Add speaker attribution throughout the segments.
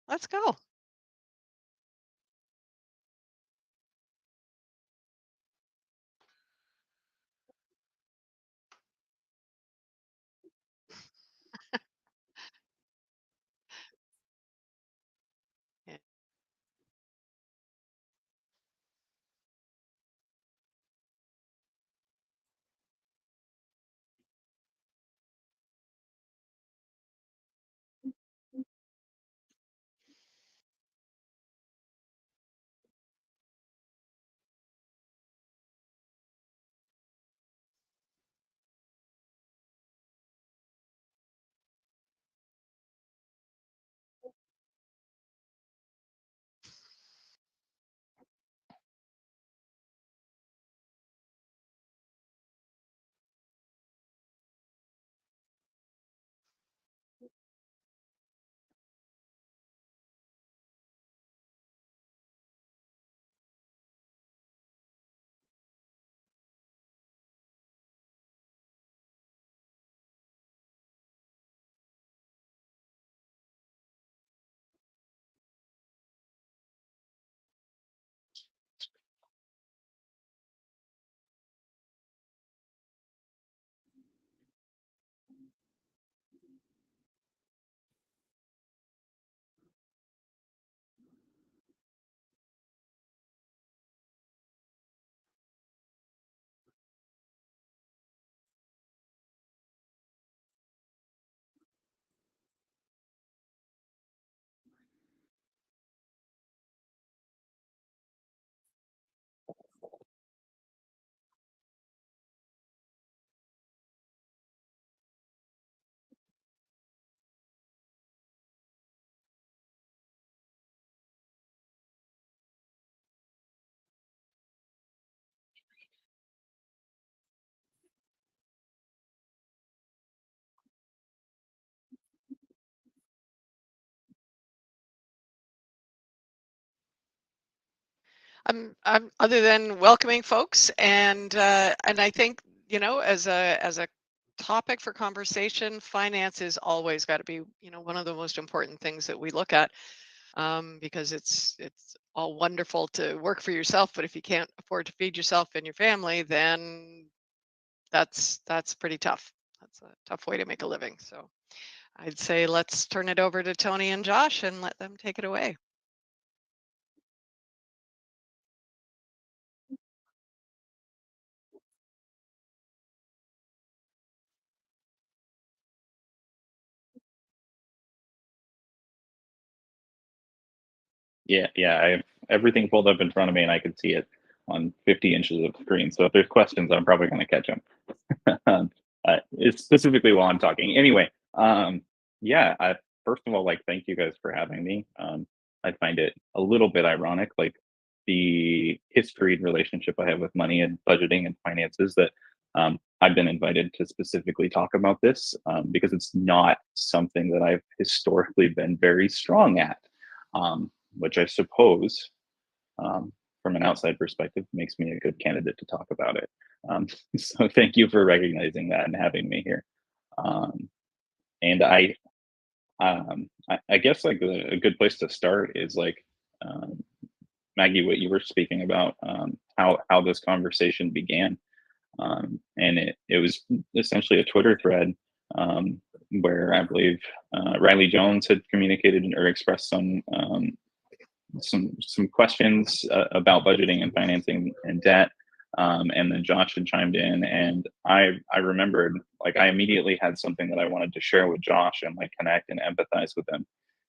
Speaker 1: Let's go. Yeah. I'm other than welcoming folks, and I think, as a topic for conversation, finance is always got to be, one of the most important things that we look at, because it's all wonderful to work for yourself, but if you can't afford to feed yourself and your family, then that's pretty tough. That's a tough way to make a living. So I'd say let's turn it over to Tony and Josh and let them take it away.
Speaker 2: Yeah, yeah. I have everything pulled up in front of me, and I can see it on 50 inches of screen. So if there's questions, I'm probably going to catch them. It's specifically while I'm talking. Anyway, yeah. First of all, like, thank you guys for having me. I find it a little bit ironic, like the history and relationship I have with money and budgeting and finances, that I've been invited to specifically talk about this, because it's not something that I've historically been very strong at, which I suppose, from an outside perspective, makes me a good candidate to talk about it. Um, so thank you for recognizing that and having me here. Um, and I guess like a good place to start is like, um, Maggie, what you were speaking about, how this conversation began, and it was essentially a Twitter thread, where I believe Riley Jones had communicated or expressed some questions about budgeting and financing and debt, and then Josh had chimed in, and I remembered, like, I immediately had something that I wanted to share with Josh and like connect and empathize with him,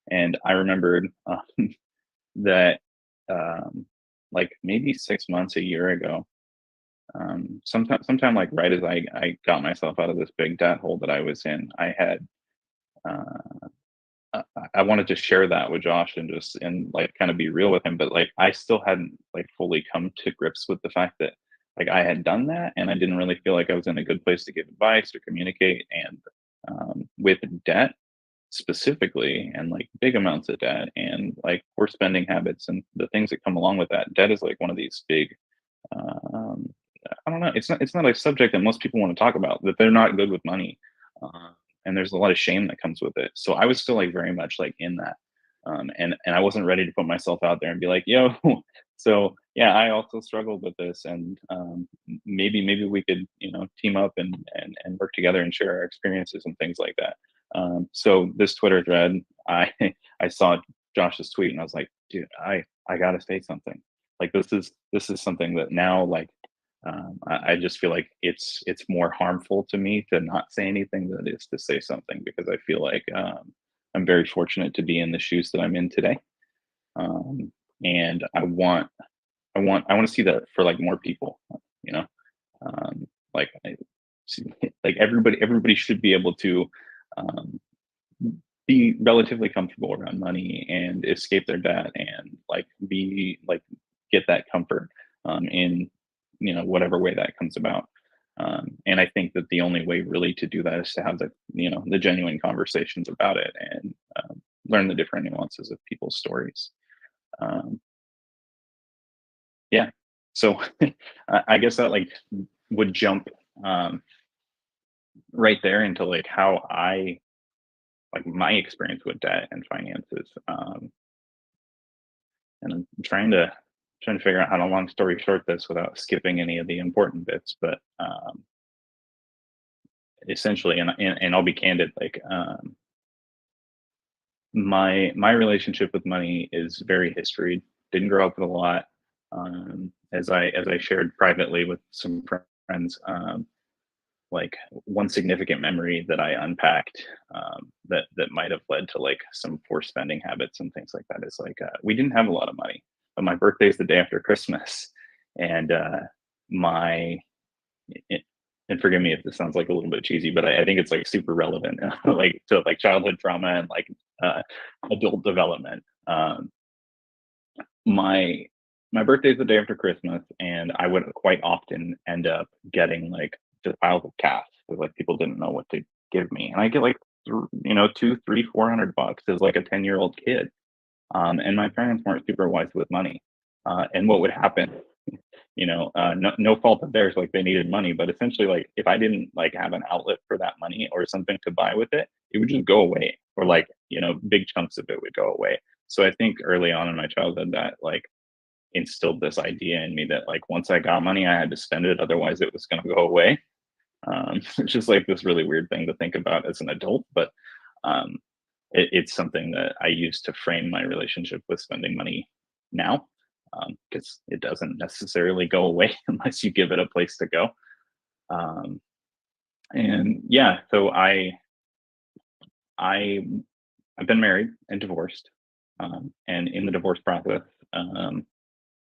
Speaker 2: and I remembered that, um, like maybe 6 months, a year ago, sometime like right as I got myself out of this big debt hole that I was in, I had. Uh, I wanted to share that with Josh and just and like kind of be real with him, but like I still hadn't like fully come to grips with the fact that like I had done that, and I didn't really feel like I was in a good place to give advice or communicate. And with debt, specifically, and like big amounts of debt and like poor spending habits and the things that come along with that. Debt is like one of these big, um, I don't know. It's not a subject that most people want to talk about. That they're not good with money, uh, and there's a lot of shame that comes with it. So I was still like very much like in that, and I wasn't ready to put myself out there and be like, yo. So yeah, I also struggled with this, and maybe we could team up and work together and share our experiences and things like that. So this Twitter thread, I I saw Josh's tweet and I was like, dude, I gotta say something. Like this is something that now like I just feel like it's more harmful to me to not say anything than it is to say something, because I feel like I'm very fortunate to be in the shoes that I'm in today, um, and I want to see that for like more people, you know, like like everybody should be able to um, be relatively comfortable around money and escape their debt and like be like get that comfort in whatever way that comes about. And I think that the only way really to do that is to have the genuine conversations about it and learn the different nuances of people's stories. Um, yeah. So I guess that like would jump um, right there into like how I like my experience with debt and finances. And I'm trying to figure out how to long story short this without skipping any of the important bits. But essentially, and I'll be candid, like my relationship with money is very history. Didn't grow up with a lot. As I shared privately with some friends, like one significant memory that I unpacked that might have led to like some poor spending habits and things like that is like we didn't have a lot of money, but my birthday is the day after Christmas, and my it, and forgive me if this sounds like a little bit cheesy, but I think it's like super relevant, like to like childhood trauma and like uh, adult development. My birthday is the day after Christmas, and I would quite often end up getting like just piles of cash because like people didn't know what to give me, and I get like two, three, $400 as like a 10-year-old kid, and my parents weren't super wise with money, and what would happen, no fault of theirs, like they needed money, but essentially like if I didn't like have an outlet for that money or something to buy with it, it would just go away, or like big chunks of it would go away. So I think early on in my childhood that like instilled this idea in me that like once I got money, I had to spend it, otherwise it was going to go away. It's just like this really weird thing to think about as an adult, but um, it's something that I use to frame my relationship with spending money now, because it doesn't necessarily go away unless you give it a place to go. Um, and yeah, so I I've been married and divorced, and in the divorce process, um,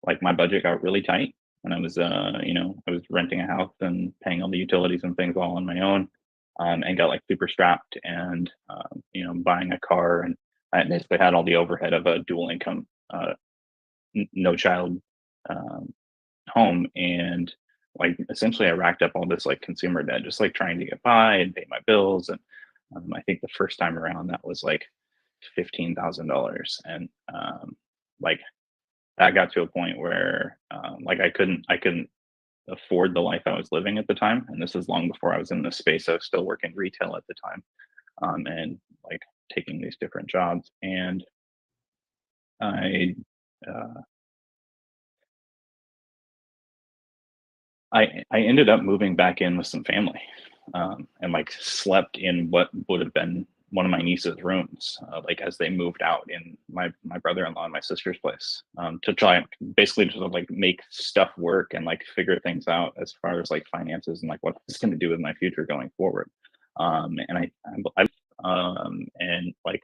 Speaker 2: like my budget got really tight, and I was renting a house and paying all the utilities and things all on my own, and got like super strapped, and buying a car, and I basically had all the overhead of a dual income, no child um, home, and like essentially I racked up all this like consumer debt, just like trying to get by and pay my bills, and I think the first time around that was like $15,000, and like that got to a point where like I couldn't afford the life I was living at the time, and this is long before I was in this space. I was still working retail at the time, and like taking these different jobs, and I uh, I ended up moving back in with some family, and like slept in what would have been one of my niece's rooms, like as they moved out in my brother-in-law and my sister's place, to try and basically just like make stuff work and like figure things out as far as like finances and like what it's going to do with my future going forward. And and like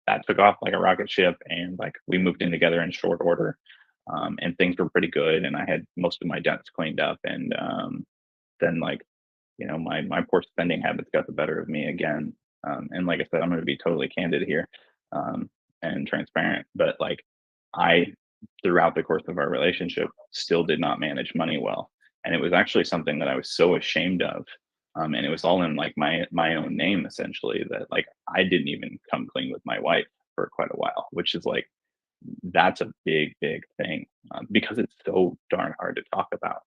Speaker 2: that took off like a rocket ship, and like we moved in together in short order, and things were pretty good, and I had most of my debts cleaned up, and then like my poor spending habits got the better of me again, and like I said, I'm going to be totally candid here, um, and transparent, but like I throughout the course of our relationship still did not manage money well, and it was actually something that I was so ashamed of, And it was all in like my own name essentially, that like I didn't even come clean with my wife for quite a while, which is like that's a big thing, because it's so darn hard to talk about.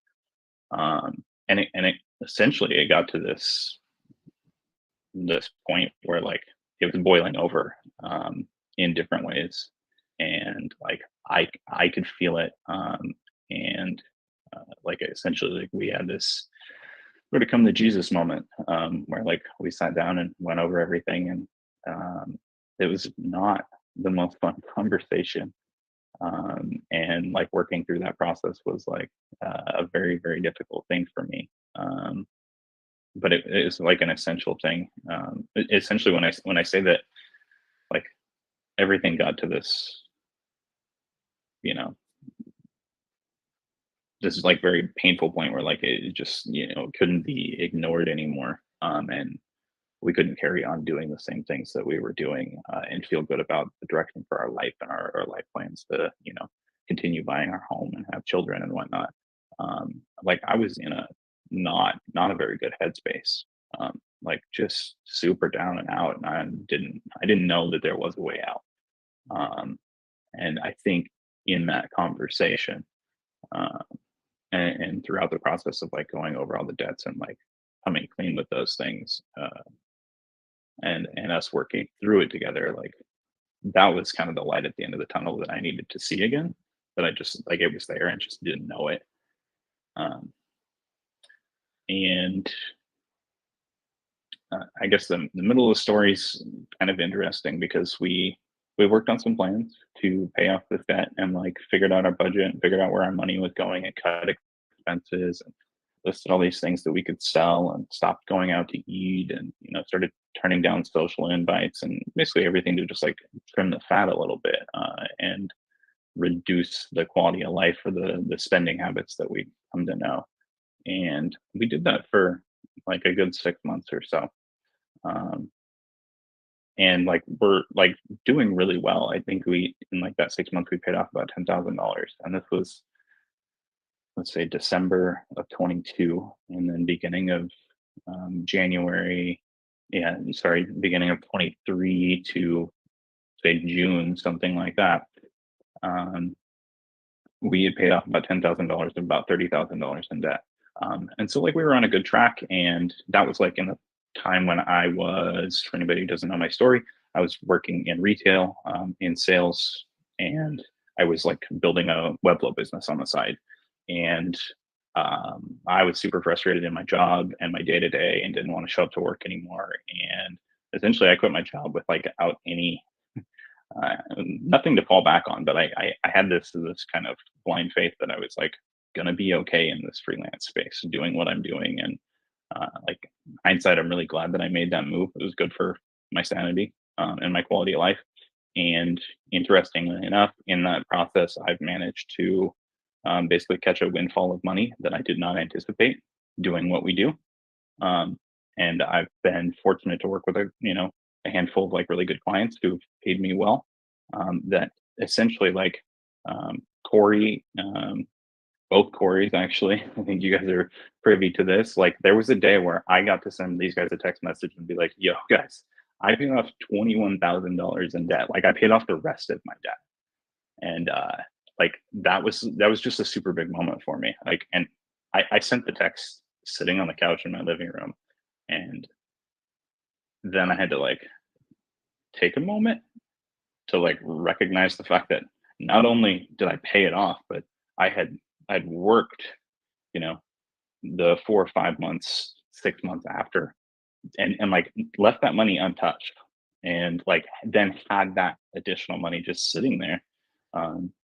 Speaker 2: And it essentially it got to this point where like it was boiling over, in different ways, and like I could feel it, and like essentially like we had this sort of come to Jesus moment, where like we sat down and went over everything, and it was not the most fun conversation, and like working through that process was like a very difficult thing for me. But it is like an essential thing. Essentially, when I say that, like everything got to this, you know, this is like very painful point where like it just couldn't be ignored anymore, and we couldn't carry on doing the same things that we were doing, and feel good about the direction for our life and our life plans to continue buying our home and have children and whatnot. Like I was in a not a very good headspace, like just super down and out, and I didn't know that there was a way out. um, and I think in that conversation, uh, and throughout the process of like going over all the debts and like coming clean with those things, and us working through it together, like that was kind of the light at the end of the tunnel that I needed to see again, but I just like it was there and just didn't know it. um, and I guess the middle of the story is kind of interesting because we worked on some plans to pay off this debt and like figured out our budget and figured out where our money was going and cut expenses and listed all these things that we could sell and stopped going out to eat, and started turning down social invites and basically everything to just like trim the fat a little bit, and reduce the quality of life for the spending habits that we come to know. And we did that for like a good 6 months or so. um, and like we're like doing really well. I think we in like that 6 months we paid off about $10,000, and this was, let's say, December of 22, and then beginning of January, yeah, sorry, beginning of 23 to say June, something like that. Um, we had paid off about $10,000 of about $30,000 in debt. And so like we were on a good track, and that was like in the time when I was, for anybody who doesn't know my story, I was working in retail, in sales, and I was like building a Webflow business on the side. And I was super frustrated in my job and my day to day, and didn't want to show up to work anymore. And essentially, I quit my job with like out any nothing to fall back on. But I had this kind of blind faith that I was like gonna be okay in this freelance space, doing what I'm doing. And like hindsight, I'm really glad that I made that move. It was good for my sanity, and my quality of life. And interestingly enough, in that process, I've managed to basically catch a windfall of money that I did not anticipate doing what we do. Um, and I've been fortunate to work with a handful of like really good clients who've paid me well. That essentially like Corey, both Corys actually. I think you guys are privy to this. Like there was a day where I got to send these guys a text message and be like, "Yo, guys, I paid off $21,000 in debt. Like I paid off the rest of my debt." And like that was just a super big moment for me. Like, and I sent the text sitting on the couch in my living room, and then I had to like take a moment to like recognize the fact that not only did I pay it off, but I had I'd worked, you know, the 4 or 5 months, 6 months after, and like left that money untouched, and like then had that additional money just sitting there,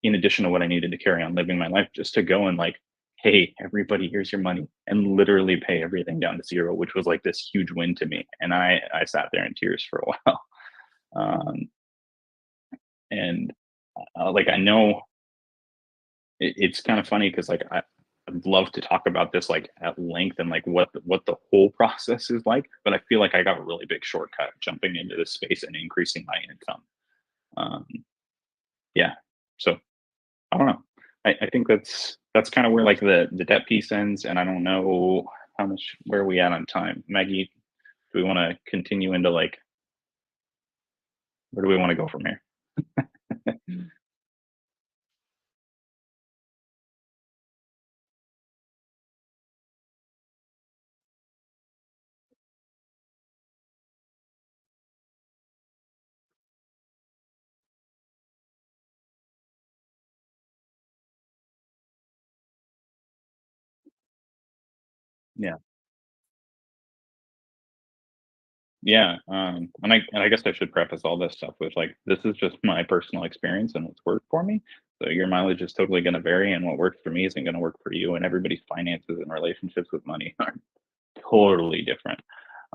Speaker 2: in addition to what I needed to carry on living my life, just to go and like, hey, everybody, here's your money, and literally pay everything down to zero, which was like this huge win to me. And I sat there in tears for a while. um, and like I know it's kind of funny because like I'd love to talk about this like at length and like what the whole process is like, but I feel like I got a really big shortcut jumping into this space and increasing my income. Um, yeah, so I don't know. I think that's kind of where like the debt piece ends, and I don't know. how much, where are we at on time? Maggie, do we want to continue into like, where do we want to go from here? Yeah. Yeah, and I guess I should preface all this stuff with like this is just my personal experience and what's worked for me. So your mileage is totally going to vary, and what works for me isn't going to work for you. And everybody's finances and relationships with money are totally different.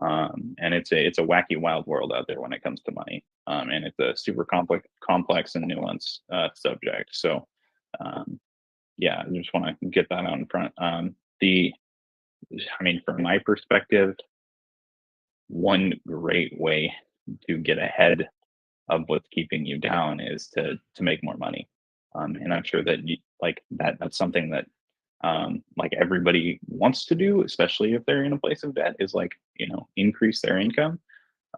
Speaker 2: And it's a wacky, wild world out there when it comes to money. And it's a super complex and nuanced subject. So um, yeah, I just want to get that out in front. The I mean, from my perspective, one great way to get ahead of what's keeping you down is to make more money. And I'm sure that that's something that like everybody wants to do, especially if they're in a place of debt, is like, increase their income.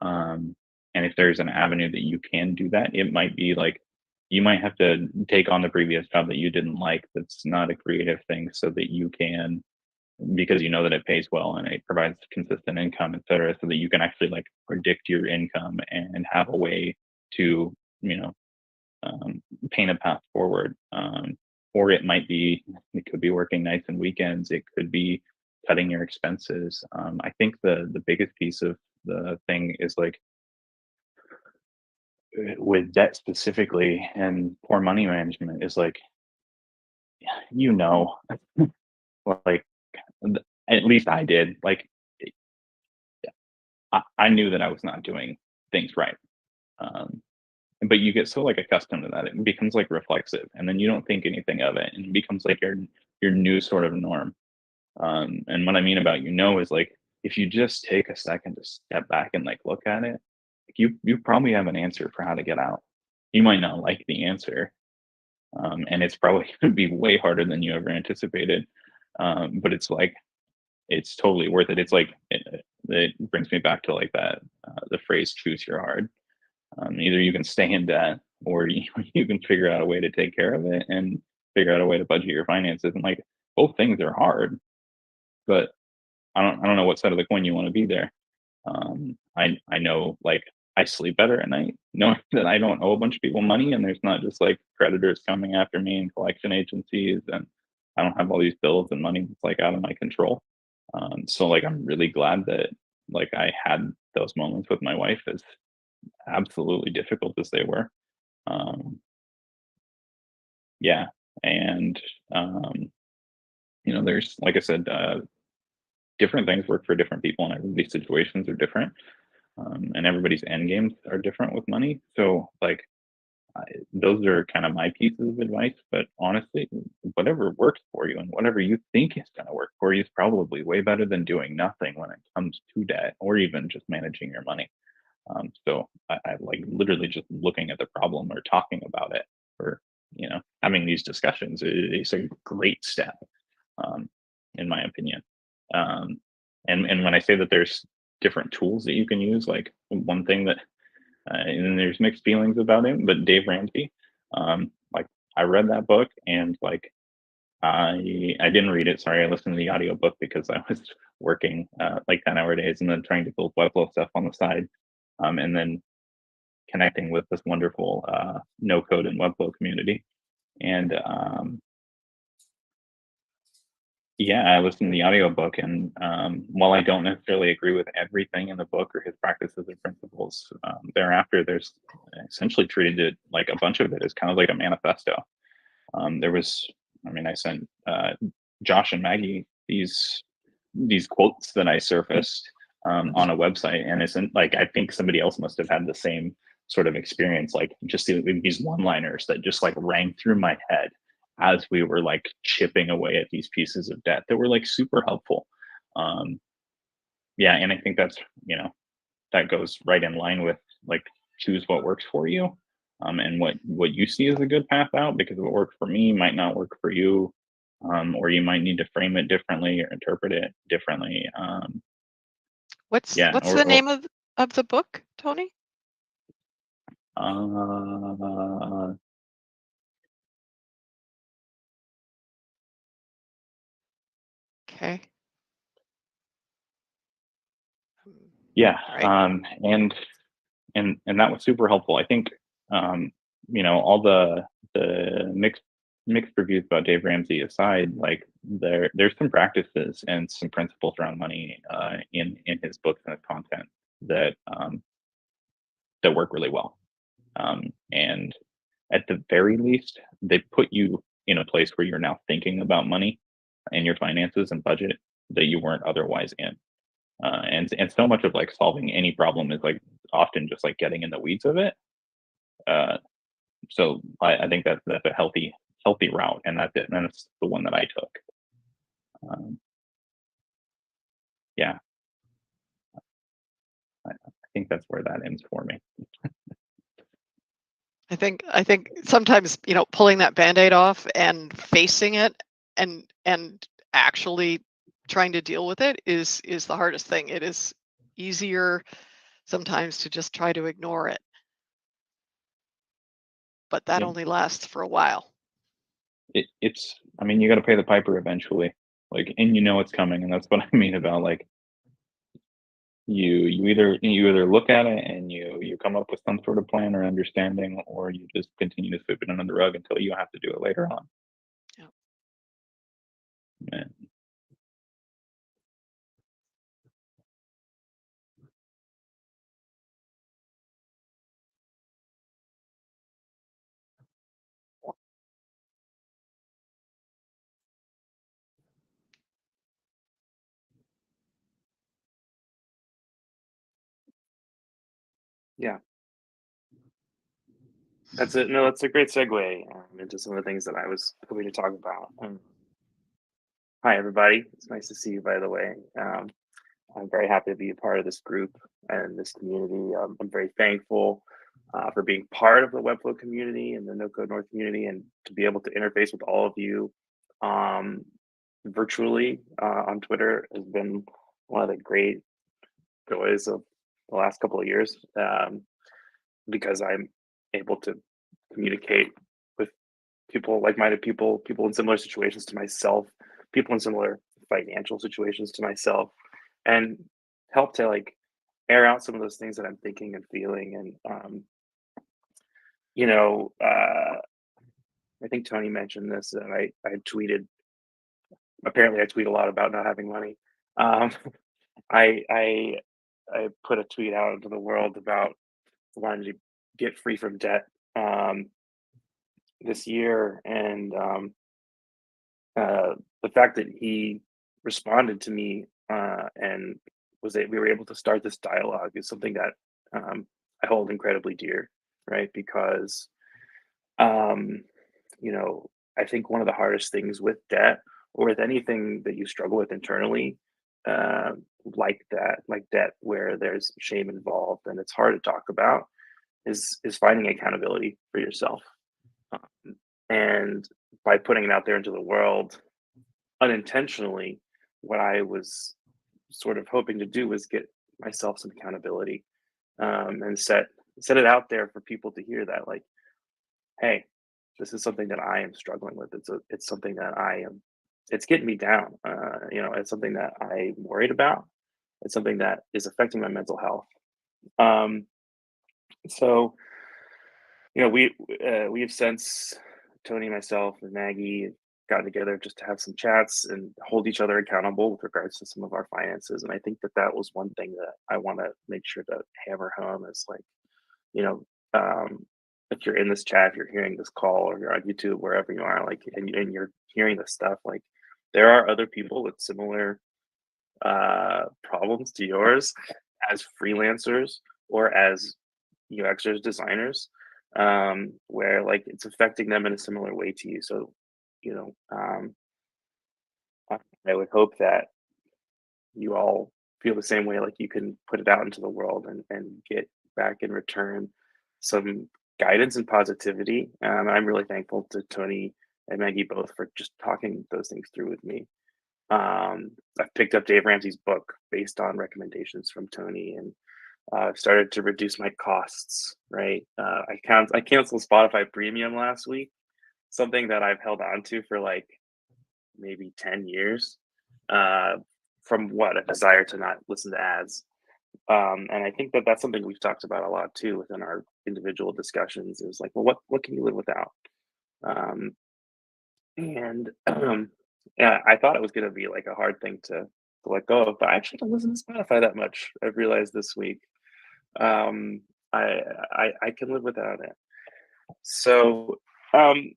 Speaker 2: Um, and if there's an avenue that you can do that, it might be like you might have to take on the previous job that you didn't like, that's not a creative thing, so that you can, because you know that it pays well and it provides consistent income, et cetera, so that you can actually like predict your income and have a way to, you know, paint a path forward. Or it could be working nights and weekends. It could be cutting your expenses. I think the biggest piece of the thing is like with debt specifically and poor money management is like, you know, like at least I did. Like I knew that I was not doing things right. Um, but you get so like accustomed to that, it becomes like reflexive, and then you don't think anything of it, and it becomes like your new sort of norm. And what I mean about is like if you just take a second to step back and like look at it, like you probably have an answer for how to get out. You might not like the answer, and it's probably going to be way harder than you ever anticipated. But it's like it's totally worth it. It's like it brings me back to like that the phrase "choose your hard." Either you can stay in debt, or you can figure out a way to take care of it and figure out a way to budget your finances. And like both things are hard, but I don't know what side of the coin you want to be there. I know like I sleep better at night knowing that I don't owe a bunch of people money, and there's not just like creditors coming after me and collection agencies, and I don't have all these bills and money that's like out of my control. So like I'm really glad that like I had those moments with my wife, as absolutely difficult as they were. Um, yeah, and um, there's like I said, different things work for different people, and everybody's situations are different, and everybody's end games are different with money. So like I, those are kind of my pieces of advice. But honestly, whatever works for you and whatever you think is going to work for you is probably way better than doing nothing when it comes to debt or even just managing your money. So I like literally just looking at the problem or talking about it, or having these discussions is a great step, um, in my opinion. Um, and when I say that there's different tools that you can use, like one thing that and there's mixed feelings about him, but Dave Ramsey, like I read that book, and like I didn't read it. Sorry, I listened to the audiobook because I was working like 10-hour days and then trying to build Webflow stuff on the side. And then connecting with this wonderful no code and Webflow community. And yeah, I listened to the audiobook, and while I don't necessarily agree with everything in the book or his practices or principles, thereafter, there's essentially treated it like a bunch of it as kind of like a manifesto. There was, I mean, I sent Josh and Maggie these quotes that I surfaced on a website, and it's like I think somebody else must have had the same sort of experience, like just these one-liners that just like rang through my head as we were like chipping away at these pieces of debt that were like super helpful. Um, yeah, and I think that's that goes right in line with like choose what works for you, and what you see as a good path out, because what worked for me might not work for you. or you might need to frame it differently or interpret it differently.
Speaker 1: What's
Speaker 2: Yeah,
Speaker 1: what's the name of the book, Tony?
Speaker 2: uh,
Speaker 1: Okay.
Speaker 2: yeah,
Speaker 1: All right.
Speaker 2: And that was super helpful. I think um, all the mixed reviews about Dave Ramsey aside, like there's some practices and some principles around money in his books and his content that that work really well. And at the very least, they put you in a place where you're now thinking about money and your finances and budget that you weren't otherwise in. And so much of like solving any problem is like often just like getting in the weeds of it. Uh, so I think that's a healthy route, and that's it. And that's the one that I took. Um, yeah, I think that's where that ends for me.
Speaker 1: I think sometimes, pulling that Band-Aid off and facing it and actually trying to deal with it is the hardest thing. It is easier sometimes to just try to ignore it, but that
Speaker 2: Yeah,
Speaker 1: only lasts for a while.
Speaker 2: it's. I mean, you got to pay the piper eventually. Like, and it's coming, and that's what I mean about like you either look at it and you come up with some sort of plan or understanding, or you just continue to sweep it under the rug until you have to do it later on.
Speaker 1: Yeah.
Speaker 2: Man.
Speaker 3: Yeah, that's it. No, that's a great segue into some of the things that I was hoping to talk about. Hi, everybody. It's nice to see you, by the way. I'm very happy to be a part of this group and this community. I'm very thankful for being part of the Webflow community and the No Code North community, and to be able to interface with all of you um, virtually on Twitter has been one of the great joys of the last couple of years, because I'm able to communicate with people, like-minded people, people in similar situations to myself, people in similar financial situations to myself, and help to like air out some of those things that I'm thinking and feeling. And you know, uh, I think Tony mentioned this, and I tweeted. Apparently, I tweet a lot about not having money. Um, I I I put a tweet out into the world about wanting to get free from debt this year, and the fact that he responded to me and we were able to start this dialogue is something that I hold incredibly dear, right? Because um, you know, I think one of the hardest things with debt or with anything that you struggle with internally, uh, like debt, where there's shame involved and it's hard to talk about, is finding accountability for yourself. And by putting it out there into the world unintentionally, what I was sort of hoping to do was get myself some accountability, and set it out there for people to hear that, like, hey, this is something that I am struggling with. It's something that I am. It's getting me down. It's something that I'm worried about. It's something that is affecting my mental health. Um, so we have since, Tony, myself, and Maggie got together just to have some chats and hold each other accountable with regards to some of our finances. And I think that that was one thing that I want to make sure to hammer home is like, you know, um, if you're in this chat, if you're hearing this call, or you're on YouTube, wherever you are, like, and you're hearing this stuff, like, there are other people with similar problems to yours as freelancers or as UXers, designers, where like it's affecting them in a similar way to you. So, you know, um, I I would hope that you all feel the same way, like you can put it out into the world and get back in return some guidance and positivity. I'm really thankful to Tony and Maggie both for just talking those things through with me. I've picked up Dave Ramsey's book based on recommendations from Tony, and started to reduce my costs. Right, I canceled Spotify Premium last week, something that I've held on to for like maybe 10 years, from what a desire to not listen to ads. And I think that that's something we've talked about a lot too within our individual discussions. Is like, well, what can you live without? Um, and yeah, I thought it was going to be like a hard thing to let go of, but I actually don't listen to Spotify that much. I've realized this week. Um, I can live without it. So I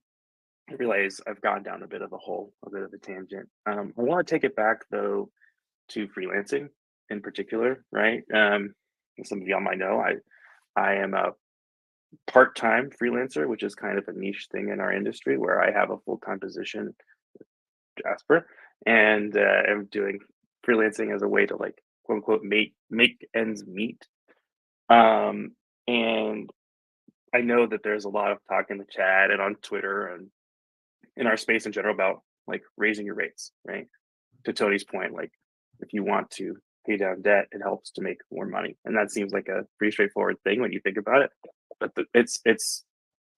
Speaker 3: realize I've gone down a bit of a hole, a bit of a tangent. I want to take it back though to freelancing in particular, right? As some of y'all might know, I am a part-time freelancer, which is kind of a niche thing in our industry where I have a full-time position, Jasper, and I'm doing freelancing as a way to like quote unquote make ends meet. Um, and I know that there's a lot of talk in the chat and on Twitter and in our space in general about like raising your rates, right? To Tony's point, like if you want to pay down debt, it helps to make more money, and that seems like a pretty straightforward thing when you think about it. But it's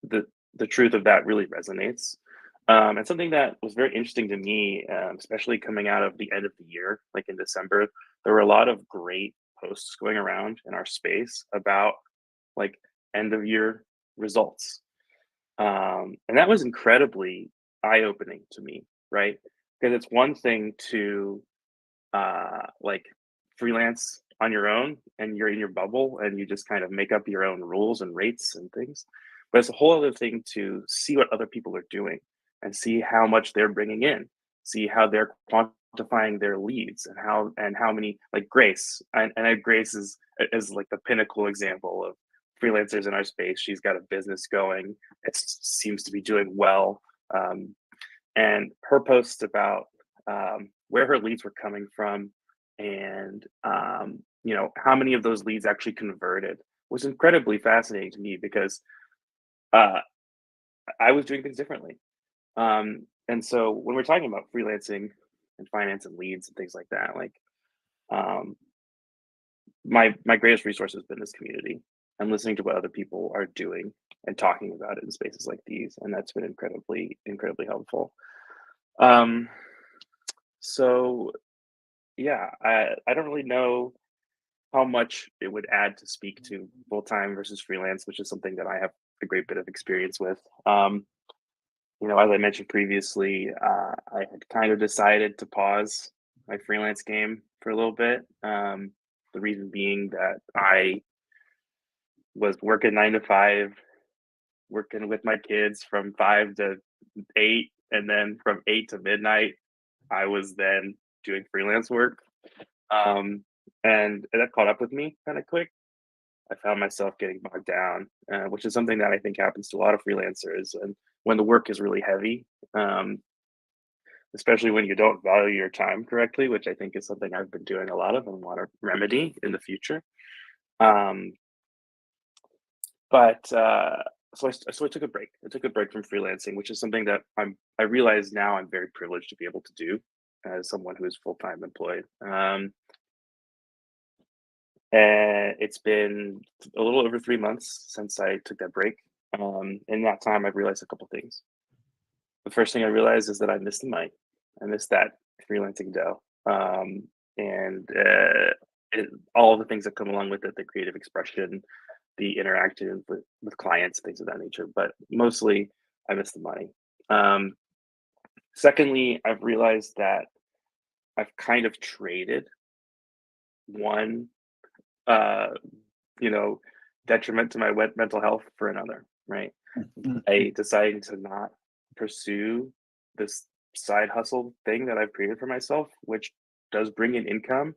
Speaker 3: the truth of that really resonates, and something that was very interesting to me, especially coming out of the end of the year, like in December, there were a lot of great posts going around in our space about like end of year results, and that was incredibly eye opening to me, right? Because it's one thing to like freelance on your own and you're in your bubble and you just kind of make up your own rules and rates and things. But it's a whole other thing to see what other people are doing and see how much they're bringing in, see how they're quantifying their leads and how many like Grace and Grace is like the pinnacle example of freelancers in our space. She's got a business going. It seems to be doing well. And her posts about where her leads were coming from and how many of those leads actually converted was incredibly fascinating to me because uh, I was doing things differently. And so when we're talking about freelancing and finance and leads and things like that, like um, my greatest resource has been this community and listening to what other people are doing and talking about it in spaces like these, and that's been incredibly helpful. Um, so yeah, I don't really know how much it would add to speak to full time versus freelance, which is something that I have a great bit of experience with. As I mentioned previously, I had kind of decided to pause my freelance game for a little bit. The reason being that I was working 9 to 5, working with my kids from 5 to 8, and then from 8 to midnight, I was then doing freelance work. And that caught up with me kind of quick. I found myself getting bogged down, which is something that I think happens to a lot of freelancers. And when the work is really heavy, um, especially when you don't value your time correctly, which I think is something I've been doing a lot of and want to remedy in the future. Um, but so I took a break. I took a break from freelancing, which is something that I realize now I'm very privileged to be able to do as someone who is full time employed. And it's been a little over 3 months since I took that break. In that time, I've realized a couple things. The first thing I realized is that I missed the money. I missed that freelancing dough, and all the things that come along with it, the creative expression, the interaction with clients, things of that nature. But mostly, I missed the money. Secondly, I've realized that I've kind of traded one uh, detriment to my mental health for another, right? I decided to not pursue this side hustle thing that I've created for myself, which does bring in income.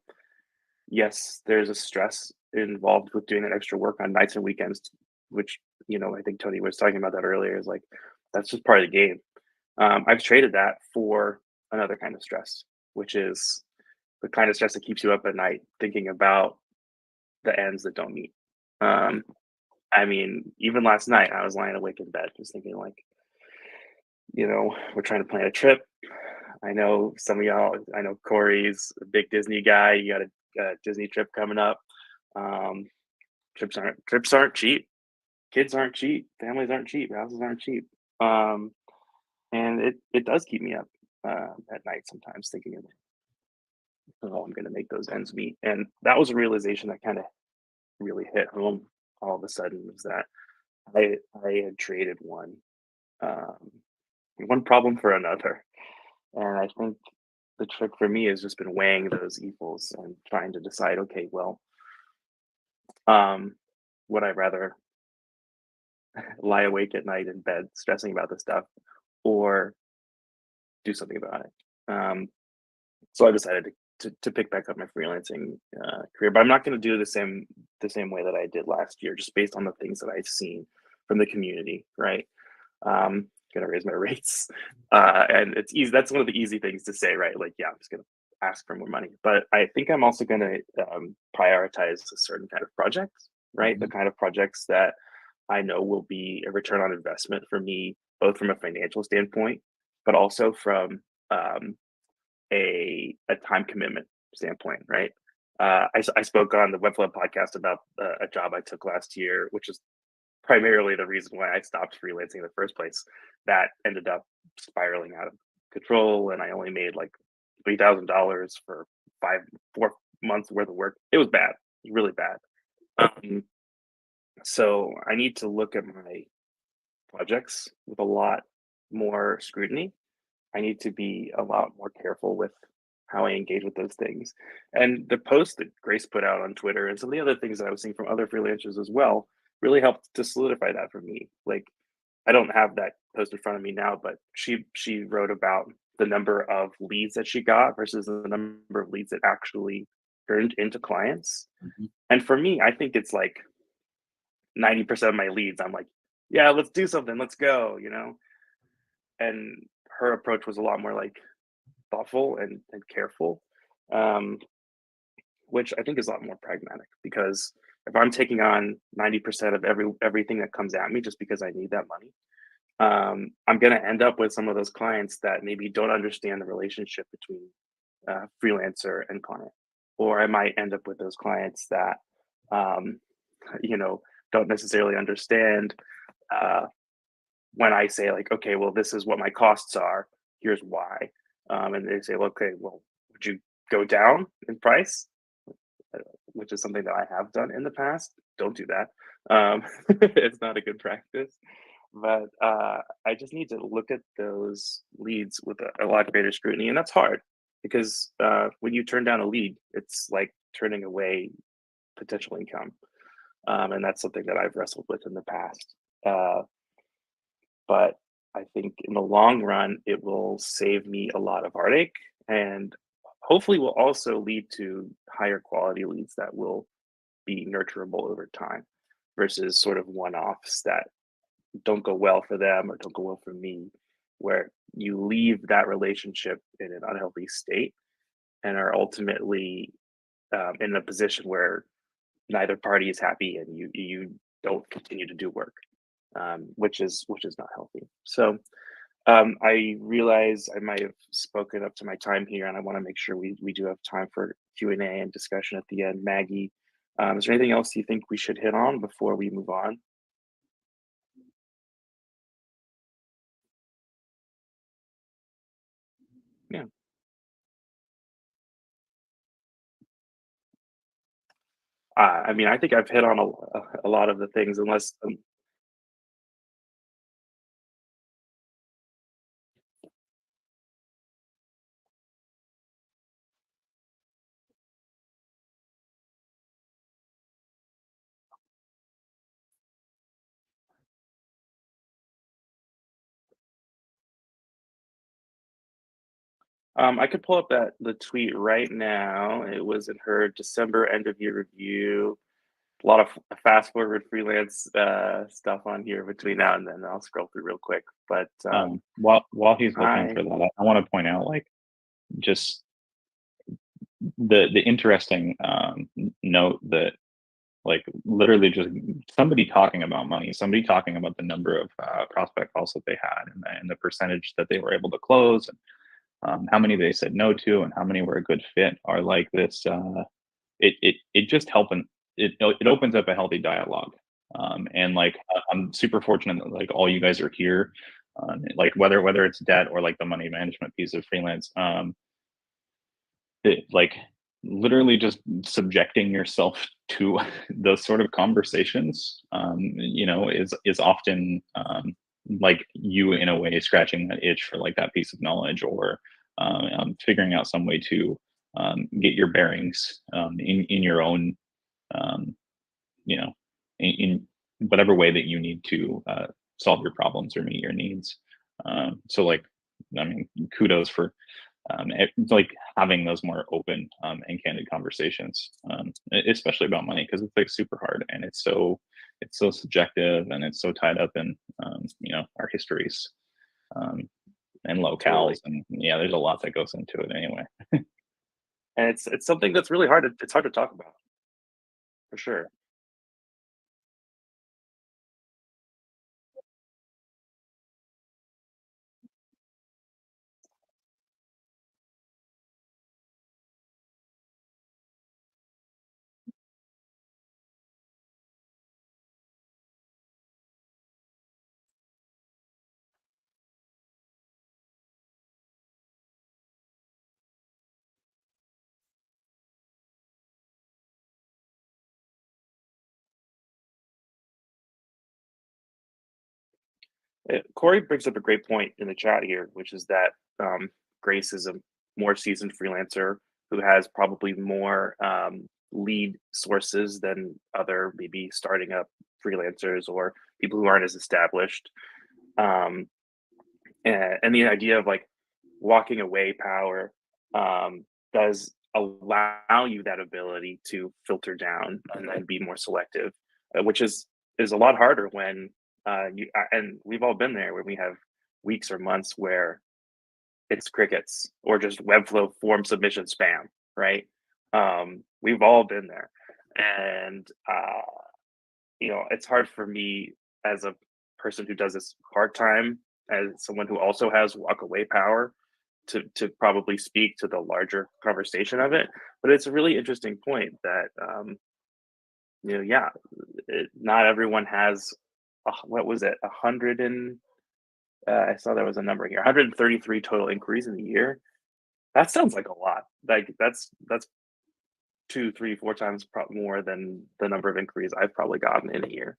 Speaker 3: Yes, there's a stress involved with doing that extra work on nights and weekends, which, I think Tony was talking about that earlier, is like, that's just part of the game. I've traded that for another kind of stress, which is the kind of stress that keeps you up at night thinking about the ends that don't meet. I mean, even last night I was lying awake in bed just thinking like, we're trying to plan a trip. I know some of y'all, I know Corey's a big Disney guy. You got a Disney trip coming up. Trips aren't cheap. Kids aren't cheap. Families aren't cheap. Houses aren't cheap. And it does keep me up at night sometimes thinking of how I'm going to make those ends meet. And that was a realization that kind of really hit home all of a sudden, was that I had traded one problem for another. And I think the trick for me has just been weighing those evils and trying to decide, okay, well, would I rather lie awake at night in bed stressing about this stuff, or do something about it? So I decided to pick back up my freelancing career, but I'm not going to do the same way that I did last year, just based on the things that I've seen from the community. Right? Going to raise my rates, and it's easy. That's one of the easy things to say, right? Like, yeah, I'm just going to ask for more money. But I think I'm also going to prioritize a certain kind of projects, right? The kind of projects that I know will be a return on investment for me, both from a financial standpoint, but also from a time commitment standpoint, right? I spoke on the Webflow podcast about a job I took last year, which is primarily the reason why I stopped freelancing in the first place. That ended up spiraling out of control, and I only made like $3,000 for 4 months worth of work. It was bad, really bad. So I need to look at my projects with a lot more scrutiny. I need to be a lot more careful with how I engage with those things. And the post that Grace put out on Twitter and some of the other things that I was seeing from other freelancers as well really helped to solidify that for me. Like, I don't have that post in front of me now, but she wrote about the number of leads that she got versus the number of leads that actually turned into clients.
Speaker 2: Mm-hmm.
Speaker 3: And for me, I think it's like 90% of my leads, I'm like, yeah, let's do something, let's go, And her approach was a lot more like thoughtful and careful, which I think is a lot more pragmatic, because if I'm taking on 90% of everything that comes at me just because I need that money, I'm going to end up with some of those clients that maybe don't understand the relationship between freelancer and client, or I might end up with those clients that don't necessarily understand when I say, like, okay, well, this is what my costs are, here's why, and they say, well, okay, well, would you go down in price? Which is something that I have done in the past. Don't do that. It's not a good practice. But I just need to look at those leads with a lot greater scrutiny, and that's hard, because when you turn down a lead, it's like turning away potential income, and that's something that I've wrestled with in the past. But I think in the long run, it will save me a lot of heartache, and hopefully will also lead to higher quality leads that will be nurturable over time, versus sort of one-offs that don't go well for them or don't go well for me, where you leave that relationship in an unhealthy state and are ultimately in a position where neither party is happy, and you don't continue to do work, which is not healthy. So I realize I might have spoken up to my time here, and I want to make sure we do have time for Q&A and discussion at the end. Maggie, is there anything else you think we should hit on before we move on? Yeah. I mean, I think I've hit on a lot of the things, unless I could pull up the tweet right now. It was in her December end of year review. A lot of fast forward freelance stuff on here between now and then. I'll scroll through real quick. But
Speaker 2: while he's looking for that, I want to point out, like, just the interesting note that like literally just somebody talking about money, somebody talking about the number of prospect calls that they had, and the percentage that they were able to close, and how many they said no to, and how many were a good fit, are like this. It just helping it opens up a healthy dialogue. And like I'm super fortunate that like all you guys are here, like whether it's debt or like the money management piece of freelance. Like literally just subjecting yourself to those sort of conversations, is often like you in a way scratching that itch for like that piece of knowledge, or figuring out some way to get your bearings in your own, um, you know, in whatever way that you need to solve your problems or meet your needs. So like, I mean, kudos for like having those more open and candid conversations, especially about money, because it's like super hard, and it's so subjective, and it's so tied up in our histories, um, and
Speaker 3: Totally.
Speaker 2: locales, and yeah, there's a lot that goes into it anyway.
Speaker 3: And it's something that's really hard to it's hard to talk about, for sure. Corey brings up a great point in the chat here, which is that Grace is a more seasoned freelancer who has probably more lead sources than other maybe starting up freelancers or people who aren't as established. Um, and the idea of like walking away power does allow you that ability to filter down and be more selective, which is a lot harder when and we've all been there when we have weeks or months where it's crickets or just Webflow form submission spam, right? We've all been there, and it's hard for me as a person who does this part time, as someone who also has walk away power, to probably speak to the larger conversation of it. But it's a really interesting point that yeah, not everyone has. What was it? 100 and I saw there was a number here. 133 total inquiries in the year. That sounds like a lot. Like that's two, three, four times more than the number of inquiries I've probably gotten in a year.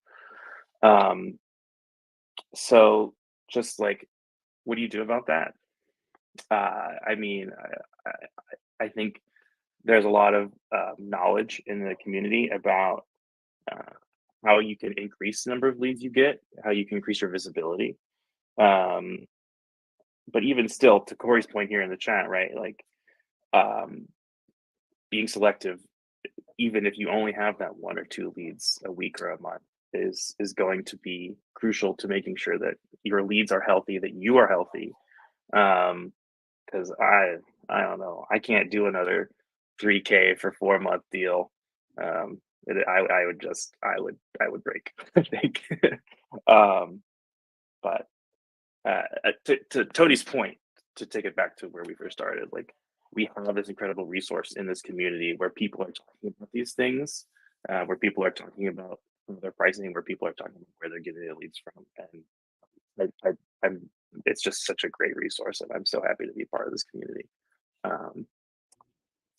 Speaker 3: Um, so just like, what do you do about that? I mean, I think there's a lot of knowledge in the community about uh, how you can increase the number of leads you get, how you can increase your visibility. Um, but even still, to Corey's point here in the chat, right? Like um, being selective, even if you only have that one or two leads a week or a month, is going to be crucial to making sure that your leads are healthy, that you are healthy. Because I don't know, I can't do another 3K for 4 month deal. I would just I would break. I think. um, but to Tony's point, to take it back to where we first started, like we have this incredible resource in this community where people are talking about these things, where people are talking about their pricing, where people are talking about where they're getting their leads from, and I'm it's just such a great resource, and I'm so happy to be part of this community. Um,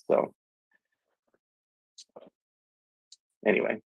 Speaker 3: so anyway,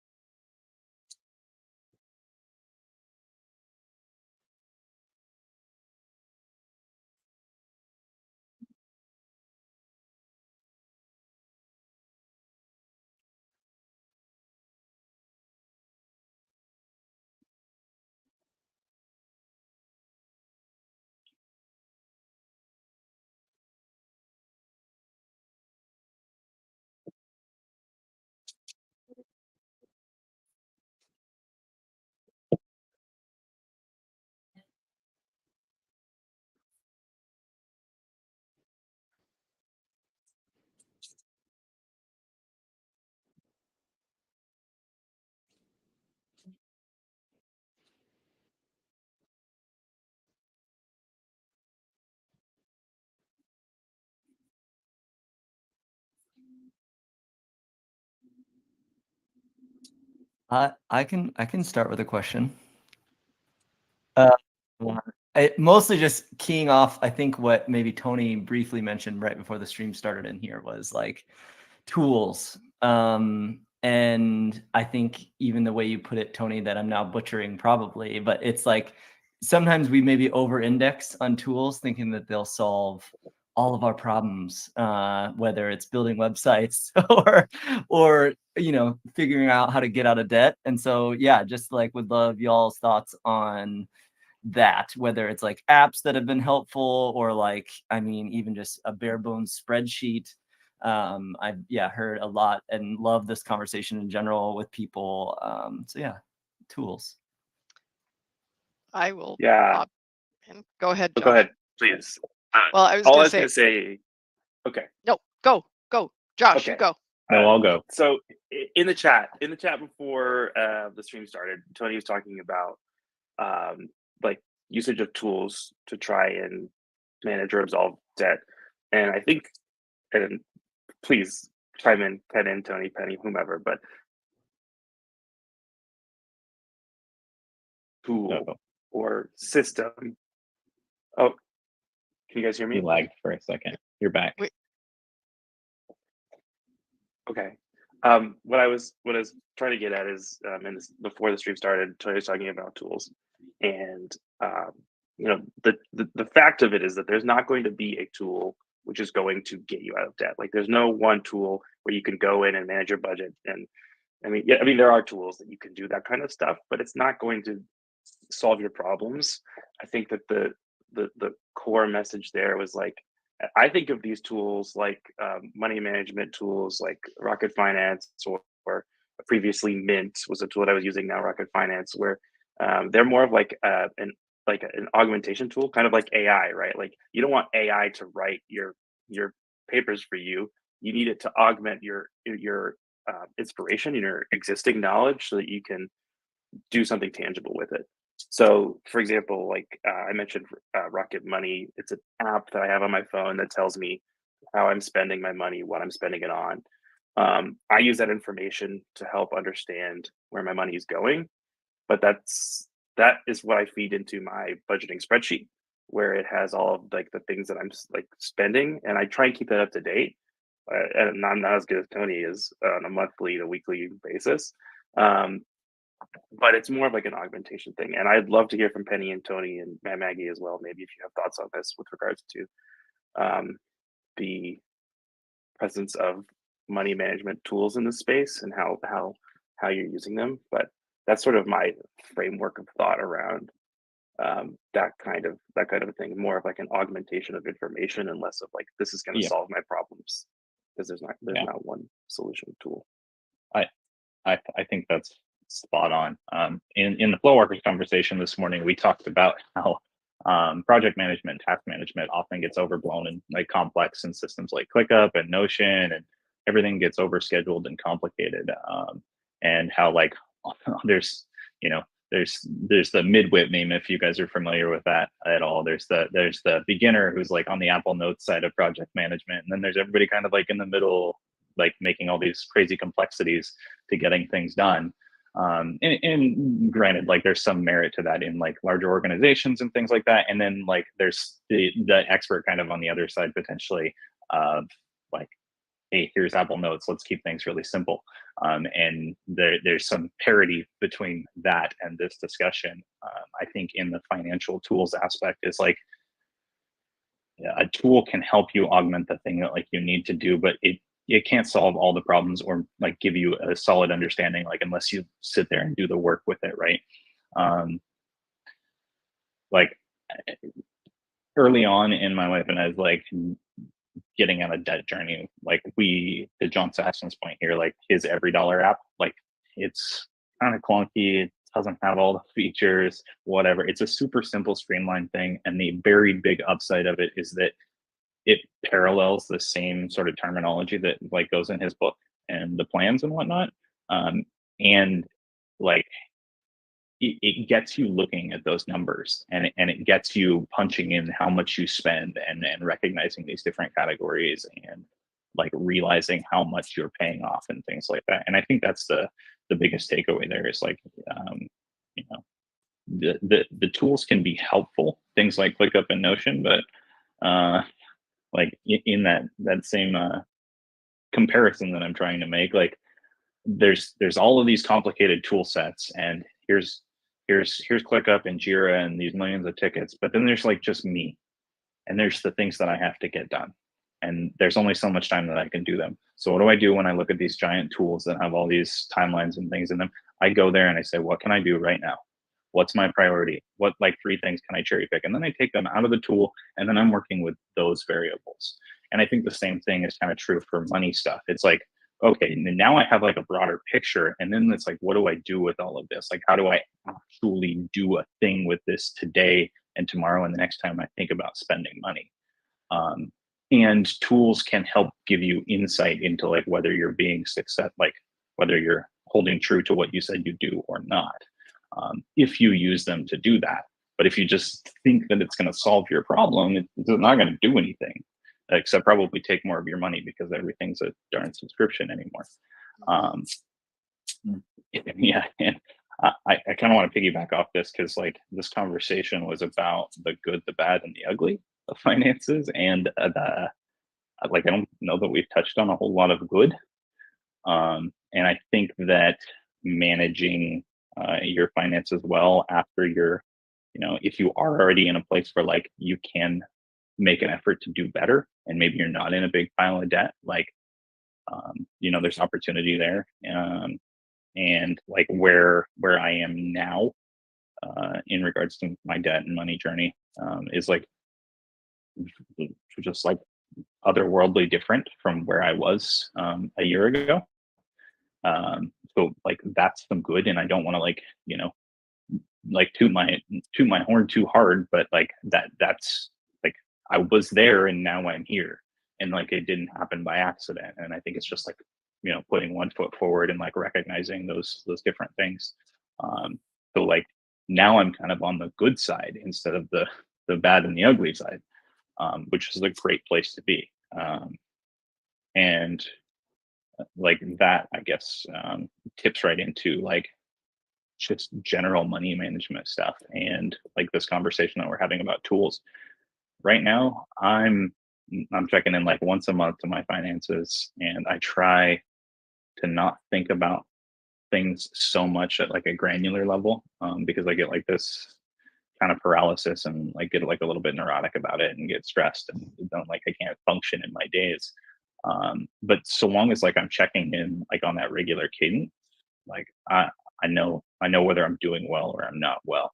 Speaker 4: I can start with a question. Mostly just keying off, I think what maybe Tony briefly mentioned right before the stream started in here was like tools. And I think even the way you put it, Tony, that I'm now butchering probably, but it's like sometimes we maybe over-index on tools thinking that they'll solve all of our problems, whether it's building websites or figuring out how to get out of debt. And so yeah, just like would love y'all's thoughts on that, whether it's like apps that have been helpful or like, I mean, even just a bare bones spreadsheet. I've heard a lot and love this conversation in general with people. So yeah, tools.
Speaker 1: I will
Speaker 3: Yeah.
Speaker 1: Go ahead, Josh.
Speaker 3: Go ahead, please.
Speaker 1: Well, I was
Speaker 3: all I
Speaker 1: going
Speaker 3: was
Speaker 1: to
Speaker 3: going to say. Okay.
Speaker 1: No, go, Josh.
Speaker 3: Okay.
Speaker 1: You go.
Speaker 2: No, I'll go.
Speaker 3: So in the chat before the stream started, Tony was talking about like usage of tools to try and manage or absolve debt, and I think, and please chime in, Tony, Penny, whomever, but tool or system. Oh, can you guys hear me?
Speaker 2: You lagged for a second. You're back.
Speaker 3: Okay. What I was trying to get at is, before the stream started, Tony was talking about tools, and the fact of it is that there's not going to be a tool which is going to get you out of debt. Like there's no one tool where you can go in and manage your budget. And I mean there are tools that you can do that kind of stuff, but it's not going to solve your problems. I think that the core message there was like, I think of these tools like money management tools like Rocket Finance or previously Mint was a tool that I was using, now Rocket Finance, where they're more of like an augmentation tool, kind of like AI, right? Like you don't want AI to write your papers for you. You need it to augment your inspiration and your existing knowledge so that you can do something tangible with it. So, for example, like I mentioned Rocket Money, it's an app that I have on my phone that tells me how I'm spending my money, what I'm spending it on. I use that information to help understand where my money is going, but that is what I feed into my budgeting spreadsheet, where it has all of like the things that I'm like spending, and I try and keep that up to date. And I'm not as good as Tony is on a monthly to weekly basis. But it's more of like an augmentation thing. And I'd love to hear from Penny and Tony and Maggie as well, maybe if you have thoughts on this with regards to the presence of money management tools in this space and how you're using them. But that's sort of my framework of thought around that kind of a thing, more of like an augmentation of information and less of like, this is going to solve my problems, because there's not one solution tool.
Speaker 2: I think that's spot on. In the Flow Workers conversation this morning, we talked about how project management, task management often gets overblown and like complex in systems like ClickUp and Notion, and everything gets overscheduled and complicated. And how like there's the midwit meme, if you guys are familiar with that at all. There's the beginner who's like on the Apple Notes side of project management, and then there's everybody kind of like in the middle, like making all these crazy complexities to getting things done. And granted, like there's some merit to that in like larger organizations and things like that. And then like there's the expert kind of on the other side potentially of like, hey, here's Apple Notes, let's keep things really simple. And there's some parity between that and this discussion. I think in the financial tools aspect is like, a tool can help you augment the thing that like you need to do, but it can't solve all the problems or like give you a solid understanding, like unless you sit there and do the work with it, right? Like early on in my life, and I was like getting on a debt journey, like to John Sassen's point here, like his Every Dollar app, like it's kind of clunky, it doesn't have all the features, whatever. It's a super simple, streamlined thing, and the very big upside of it is that it parallels the same sort of terminology that like goes in his book and the plans and whatnot. And like it gets you looking at those numbers, and it gets you punching in how much you spend and recognizing these different categories and like realizing how much you're paying off and things like that. And I think that's the the biggest takeaway there is like, you know, the tools can be helpful, things like ClickUp and Notion, but like in that same comparison that I'm trying to make, like there's all of these complicated tool sets, and here's ClickUp and Jira and these millions of tickets, but then there's like just me, and there's the things that I have to get done, and there's only so much time that I can do them. So what do I do when I look at these giant tools that have all these timelines and things in them? I go there and I say, what can I do right now? What's my priority? What like 3 things can I cherry pick? And then I take them out of the tool, and then I'm working with those variables. And I think the same thing is kind of true for money stuff. It's like, okay, now I have like a broader picture, and then it's like, what do I do with all of this? Like, how do I actually do a thing with this today and tomorrow and the next time I think about spending money? And tools can help give you insight into like whether you're being success, like whether you're holding true to what you said you do or not, if you use them to do that. But if you just think that it's going to solve your problem, it's not going to do anything, except probably take more of your money because everything's a darn subscription anymore. Yeah, and I kind of want to piggyback off this because like this conversation was about the good, the bad, and the ugly of finances, and like I don't know that we've touched on a whole lot of good. And I think that managing your finances well after you're, if you are already in a place where like you can make an effort to do better, and maybe you're not in a big pile of debt, like there's opportunity there. And like where I am now in regards to my debt and money journey is like just like otherworldly different from where I was a year ago. So like that's some good, and I don't want to like like toot my horn too hard, but like that's like I was there and now I'm here, and like it didn't happen by accident. And I think it's just like putting one foot forward and like recognizing those different things. So like now I'm kind of on the good side instead of the bad and the ugly side, which is a great place to be. And like that, I guess, tips right into like just general money management stuff, and like this conversation that we're having about tools. Right now, I'm checking in like once a month to my finances, and I try to not think about things so much at like a granular level, because I get like this kind of paralysis and like get like a little bit neurotic about it and get stressed and don't like I can't function in my days. But so long as like I'm checking in like on that regular cadence, like I know whether I'm doing well or I'm not well.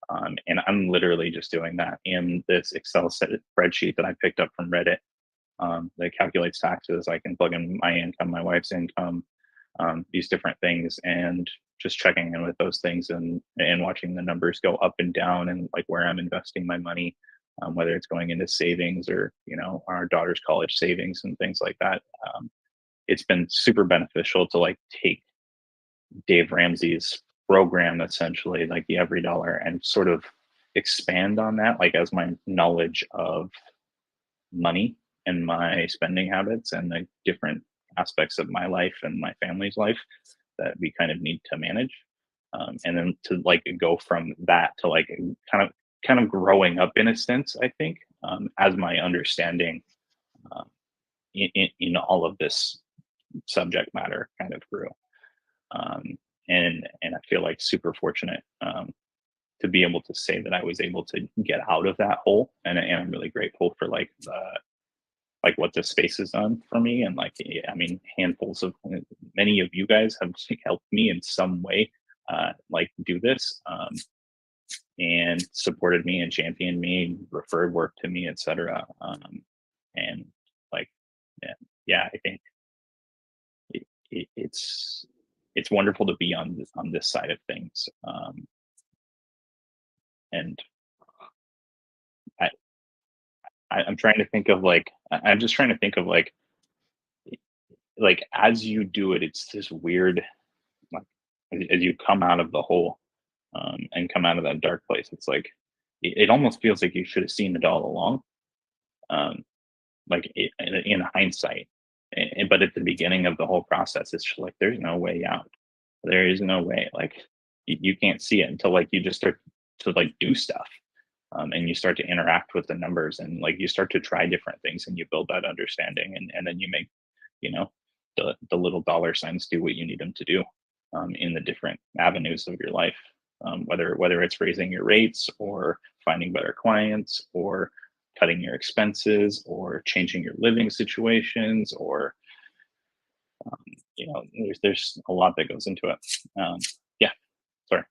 Speaker 2: And I'm literally just doing that in this Excel spreadsheet that I picked up from Reddit, that calculates taxes. I can plug in my income, my wife's income, these different things, and just checking in with those things and watching the numbers go up and down, and like where I'm investing my money, whether it's going into savings or our daughter's college savings and things like that. It's been super beneficial to like take Dave Ramsey's program, essentially like the Every Dollar, and sort of expand on that, like as my knowledge of money and my spending habits and the different aspects of my life and my family's life that we kind of need to manage. And then to like go from that to like kind of growing up in a sense, I think, as my understanding in all of this subject matter kind of grew. And I feel like super fortunate to be able to say that I was able to get out of that hole, and I'm really grateful for like what this space has done for me. And like I mean, handfuls of many of you guys have helped me in some way like do this, and supported me and championed me, referred work to me, etc. And like yeah, I think it's wonderful to be on this side of things. And I'm trying to think of like I'm just trying to think of like as you do it, it's this weird like as you come out of the hole, and come out of that dark place, it's like it almost feels like you should have seen it all along, like in hindsight. But at the beginning of the whole process, it's just like there's no way out. There is no way. Like you can't see it until like you just start to like do stuff, and you start to interact with the numbers, and like you start to try different things, and you build that understanding, and then you make, you know, the little dollar signs do what you need them to do, in the different avenues of your life, whether it's raising your rates or finding better clients or cutting your expenses or changing your living situations, or there's a lot that goes into it. Yeah, sorry.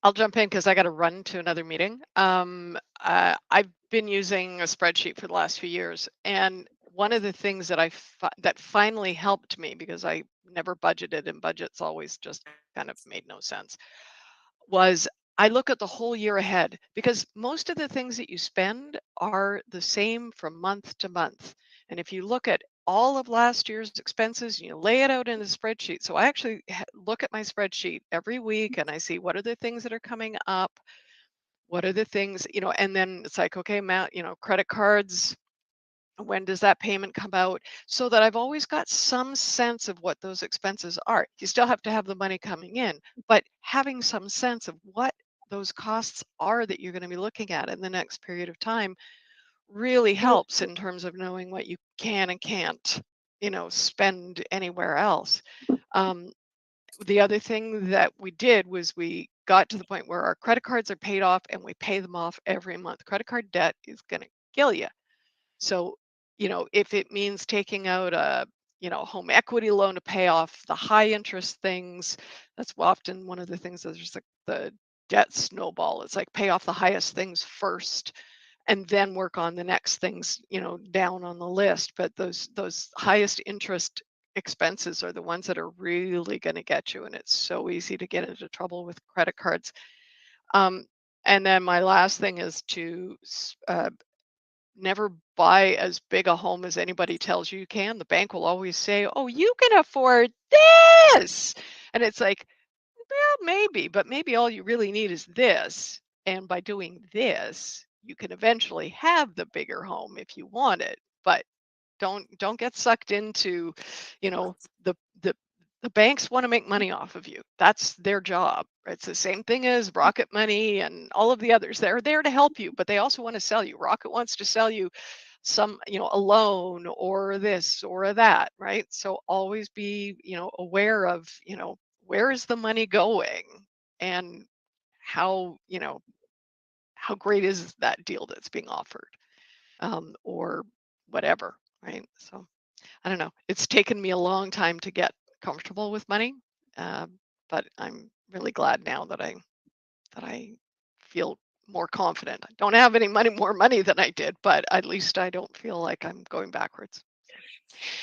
Speaker 1: I'll jump in because I got to run to another meeting. I've been using a spreadsheet for the last few years, and one of the things that that finally helped me, because I never budgeted and budgets always just kind of made no sense, was I look at the whole year ahead, because most of the things that you spend are the same from month to month. And if you look at all of last year's expenses, you lay it out in a spreadsheet. So I actually look at my spreadsheet every week and I see what are the things that are coming up, what are the things, and then it's like, okay, Matt, credit cards, when does that payment come out, so that I've always got some sense of what those expenses are. You still have to have the money coming in, but having some sense of what those costs are that you're going to be looking at in the next period of time really helps in terms of knowing what you can and can't, spend anywhere else. Um, the other thing that we did was we got to the point where our credit cards are paid off and we pay them off every month. Credit card debt is going to kill you. So, if it means taking out a, home equity loan to pay off the high interest things, that's often one of the things that's just like the debt snowball. It's like pay off the highest things first and then work on the next things, down on the list. But those highest interest expenses are the ones that are really going to get you. And it's so easy to get into trouble with credit cards. Um, and then my last thing is to never buy as big a home as anybody tells you you can. The bank will always say, "Oh, you can afford this." And it's like, well, maybe, but maybe all you really need is this. And by doing this, you can eventually have the bigger home if you want it. But don't get sucked into, you know, the the the banks want to make money off of you. That's their job. It's the same thing as Rocket Money and all of the others. They're there to help you, but they also want to sell you. Rocket wants to sell you some, a loan or this or that, right? So always be, aware of, where is the money going and how, how great is that deal that's being offered, or whatever, right? So I don't know. It's taken me a long time to get comfortable with money, but I'm really glad now that I feel more confident. I don't have any more money than I did, but at least I don't feel like I'm going backwards.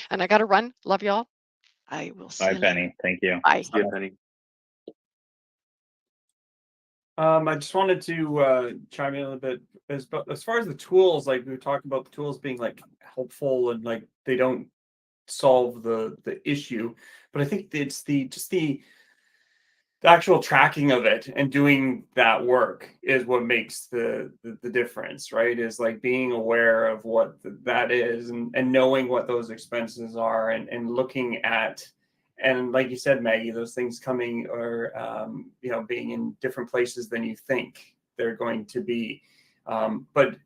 Speaker 1: And I got to run. Love y'all. I will see
Speaker 2: Bye,
Speaker 1: you later.
Speaker 2: Penny. Thank you.
Speaker 1: Bye.
Speaker 3: See you, Penny.
Speaker 5: I just wanted to chime in a little bit as far as the tools, like we were talking about the tools being like helpful and like they don't solve the issue, but I think it's the actual tracking of it and doing that work is what makes the difference, right? Is like being aware of what that is, and knowing what those expenses are, and looking at, and like you said, Maggie, those things coming, or being in different places than you think they're going to be. But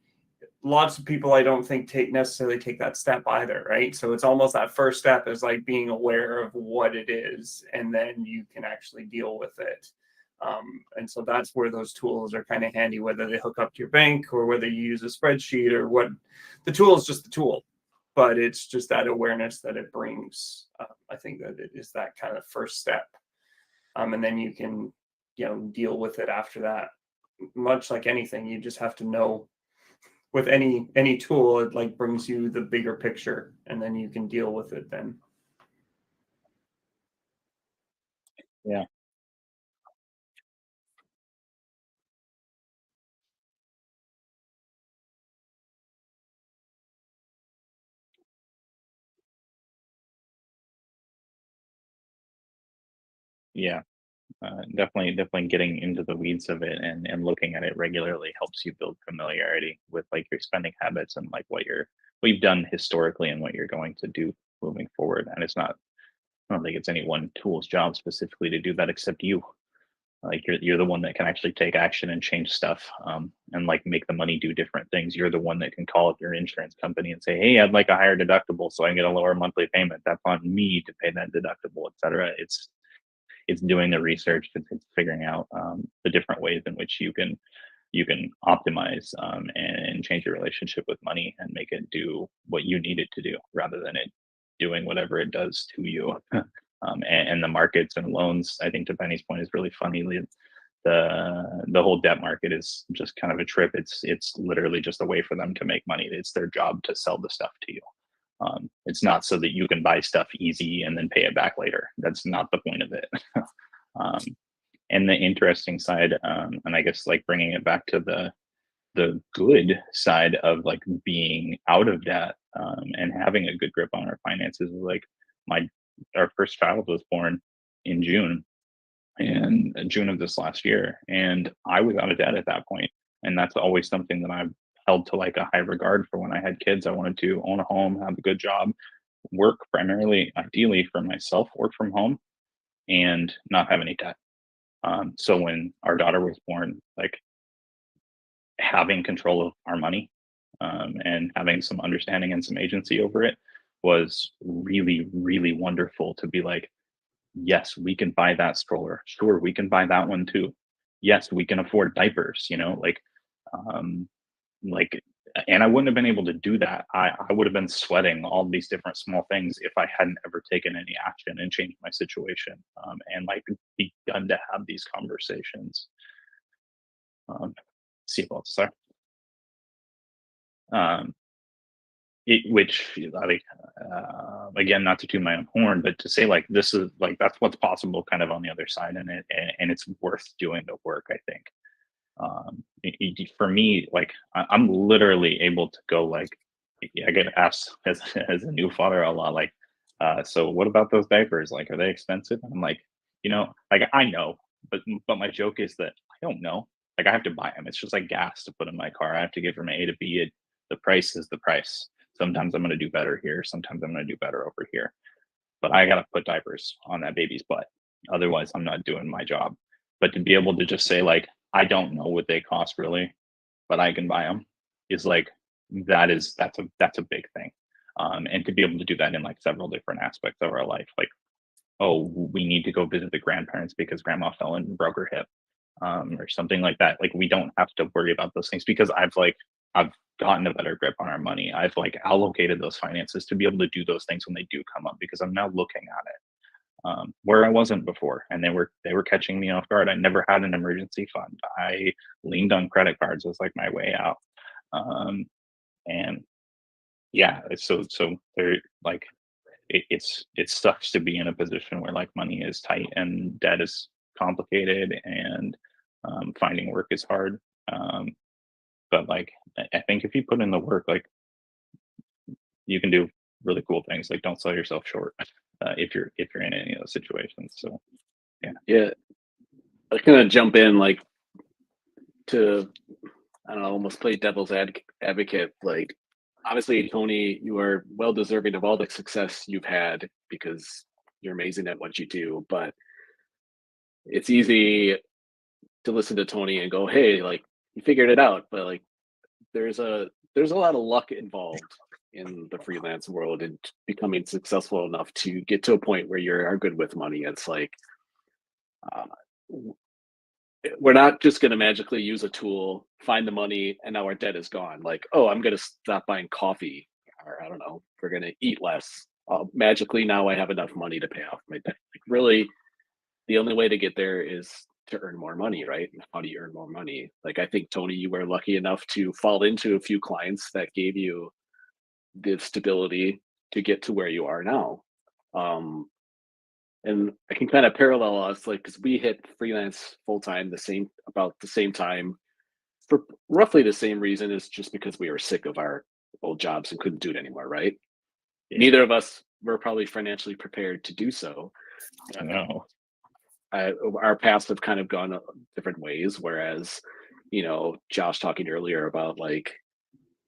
Speaker 5: lots of people, I don't think, necessarily take that step either, right? So it's almost that first step is like being aware of what it is, and then you can actually deal with it. And so that's where those tools are kind of handy, whether they hook up to your bank or whether you use a spreadsheet or what. The tool is just the tool, but it's just that awareness that it brings. I think that it is that kind of first step, and then you can deal with it after that. Much like anything, you just have to know. With any tool, it like brings you the bigger picture, and then you can deal with it then.
Speaker 2: Yeah. Yeah. Definitely getting into the weeds of it, and looking at it regularly helps you build familiarity with like your spending habits, and like what you've done historically and what you're going to do moving forward. And I don't think it's any one tool's job specifically to do that except you. Like you're the one that can actually take action and change stuff, and like make the money do different things. You're the one that can call up your insurance company and say, hey, I'd like a higher deductible so I can get a lower monthly payment. That's on me to pay that deductible, etc. It's doing the research, it's figuring out the different ways in which you can optimize, and change your relationship with money and make it do what you need it to do rather than it doing whatever it does to you. And the markets and loans, I think to Benny's point, is really funny. The whole debt market is just kind of a trip. It's literally just a way for them to make money. It's their job to sell the stuff to you. It's not so that you can buy stuff easy and then pay it back later. That's not the point of it. um, and the interesting side, and I guess like bringing it back to the good side of like being out of debt, and having a good grip on our finances, is like our first child was born in June, and June of this last year, and I was out of debt at that point. And that's always something that I've held to like a high regard for. When I had kids, I wanted to own a home, have a good job, work primarily, ideally for myself, work from home, and not have any debt. So when our daughter was born, like having control of our money, and having some understanding and some agency over it was really, really wonderful. To be like, yes, we can buy that stroller. Sure, we can buy that one too. Yes, we can afford diapers, um, like, and I wouldn't have been able to do that. I would have been sweating all these different small things if I hadn't ever taken any action and changed my situation, and like begun to have these conversations. See what else, sorry. Um, which like, again, not to toot my own horn, but to say like this is like that's what's possible kind of on the other side, and it's worth doing the work, I think. For me, like I'm literally able to go like, I get asked as a new father a lot, like, so what about those diapers? Like, are they expensive? I'm like, like I know, but my joke is that I don't know. Like I have to buy them. It's just like gas to put in my car. I have to get from A to B. The price is the price. Sometimes I'm going to do better here. Sometimes I'm going to do better over here. But I got to put diapers on that baby's butt. Otherwise, I'm not doing my job. But to be able to just say like, I don't know what they cost really, but I can buy them, is like that's a big thing. And to be able to do that in like several different aspects of our life, like, oh, we need to go visit the grandparents because grandma fell and broke her hip, or something like that. Like we don't have to worry about those things because I've gotten a better grip on our money. I've like allocated those finances to be able to do those things when they do come up, because I'm now looking at it, where I wasn't before, and they were catching me off guard. I never had an emergency fund. I leaned on credit cards as like my way out, and yeah, so they're like it sucks to be in a position where like money is tight and debt is complicated, and Finding work is hard. But like, I think if you put in the work, like you can do really cool things. Like don't sell yourself short if you're in any of those situations. So
Speaker 6: Yeah. I kind of jump in like to, I don't know, almost play devil's advocate. Like obviously, Tony, you are well deserving of all the success you've had because you're amazing at what you do. But it's easy to listen to Tony and go, "Hey, like you figured it out." But like, there's a lot of luck involved in the freelance world and becoming successful enough to get to a point where you are good with money. It's like uh, we're not just going to magically use a tool, find the money, and now our debt is gone. Like, oh, I'm going to stop buying coffee, or I don't know, we're going to eat less. Magically, now I have enough money to pay off my debt. Like, really, the only way to get there is to earn more money, right? How do you earn more money? Like, I think, Tony, you were lucky enough to fall into a few clients that gave you the stability to get to where you are now. And I can kind of parallel us, like, because we hit freelance full time about the same time for roughly the same reason, is just because we were sick of our old jobs and couldn't do it anymore, right?
Speaker 2: Yeah.
Speaker 6: Neither of us were probably financially prepared to do so.
Speaker 2: no.
Speaker 6: Our paths have kind of gone different ways. Whereas, Josh talking earlier about like,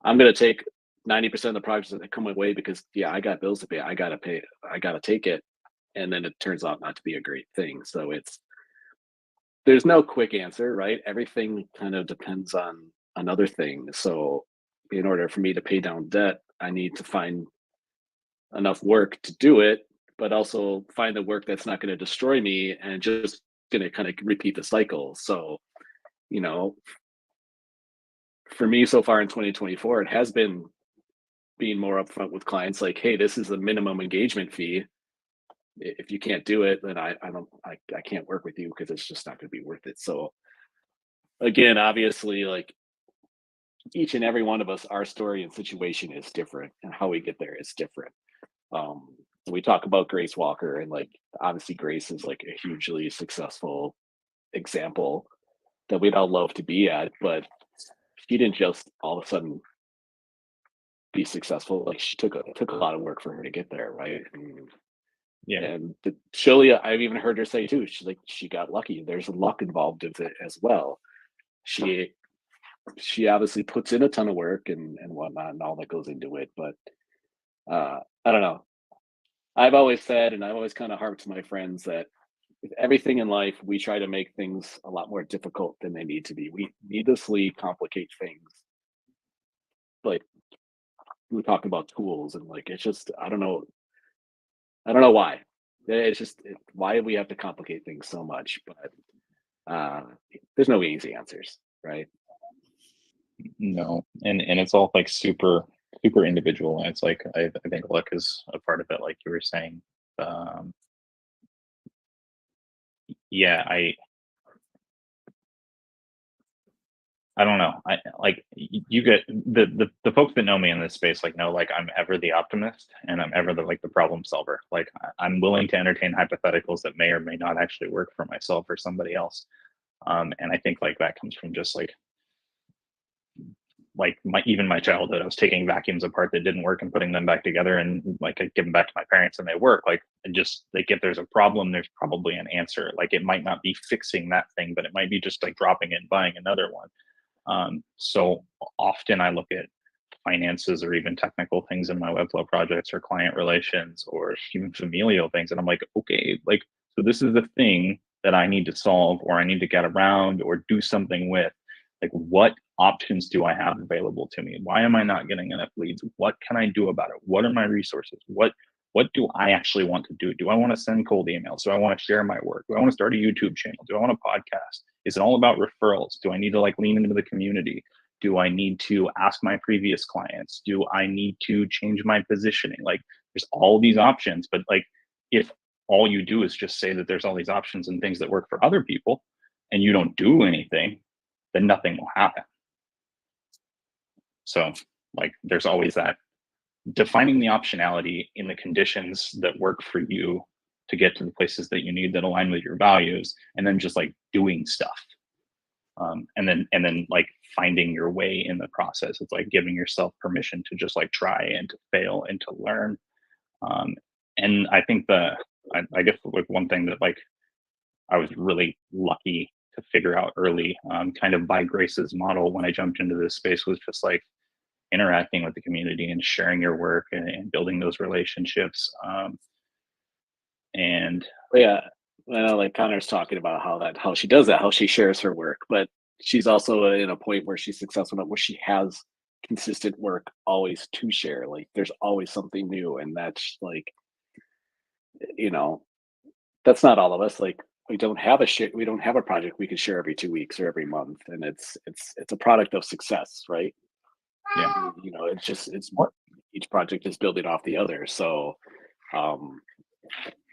Speaker 6: I'm going to take 90% of the projects that come my way because I got bills to pay. I got to take it. And then it turns out not to be a great thing. So there's no quick answer, right? Everything kind of depends on another thing. So in order for me to pay down debt, I need to find enough work to do it, but also find the work that's not going to destroy me and just going to kind of repeat the cycle. So, for me so far in 2024, it has been being more upfront with clients like, hey, this is the minimum engagement fee. If you can't do it, then I can't work with you because it's just not going to be worth it. So again, obviously, like each and every one of us, our story and situation is different, and how we get there is different. We talk about Grace Walker, and like obviously Grace is like a hugely successful example that we'd all love to be at, but she didn't just all of a sudden be successful. Like it took a lot of work for her to get there, right?
Speaker 2: Yeah.
Speaker 6: And Shirley, I've even heard her say too, she's like, she got lucky. There's luck involved with it as well. She obviously puts in a ton of work and whatnot and all that goes into it. But I don't know. I've always said, and I've always kind of harped to my friends that with everything in life, we try to make things a lot more difficult than they need to be. We needlessly complicate things. Like we were talking about tools and like, it's just, I don't know why. It's just why do we have to complicate things so much? But there's no easy answers, right?
Speaker 2: No, and it's all like super individual. And it's like I think luck is a part of it, like you were saying. Yeah, I don't know. I like you get the folks that know me in this space like know like I'm ever the optimist and I'm ever the problem solver. Like I'm willing to entertain hypotheticals that may or may not actually work for myself or somebody else. And I think like that comes from just like my childhood. I was taking vacuums apart that didn't work and putting them back together, and like I give them back to my parents and they work. Like and just like if there's a problem, there's probably an answer. Like it might not be fixing that thing, but it might be just like dropping it and buying another one. So often I look at finances or even technical things in my Webflow projects or client relations or even familial things. And I'm like, okay, like, so this is the thing that I need to solve or I need to get around or do something with. Like, what options do I have available to me? Why am I not getting enough leads? What can I do about it? What are my resources? What do I actually want to do? Do I want to send cold emails? Do I want to share my work? Do I want to start a YouTube channel? Do I want a podcast? Is it all about referrals? Do I need to like lean into the community? Do I need to ask my previous clients? Do I need to change my positioning? Like there's all these options, but like if all you do is just say that there's all these options and things that work for other people and you don't do anything, then nothing will happen. So like there's always that defining the optionality in the conditions that work for you to get to the places that you need that align with your values, and then just like doing stuff. and then like finding your way in the process. It's like giving yourself permission to just like try and to fail and to learn. And I think I guess like one thing that like I was really lucky to figure out early, kind of by Grace's model when I jumped into this space, was just like interacting with the community and sharing your work and building those relationships. And
Speaker 6: Yeah, I know, like Connor's talking about how she does that, how she shares her work, but she's also in a point where she's successful enough where she has consistent work always to share. Like there's always something new, and that's like, you know, that's not all of us. Like we don't have a project we can share every 2 weeks or every month, and it's a product of success, right?
Speaker 2: yeah,
Speaker 6: You know, it's each project is building off the other. So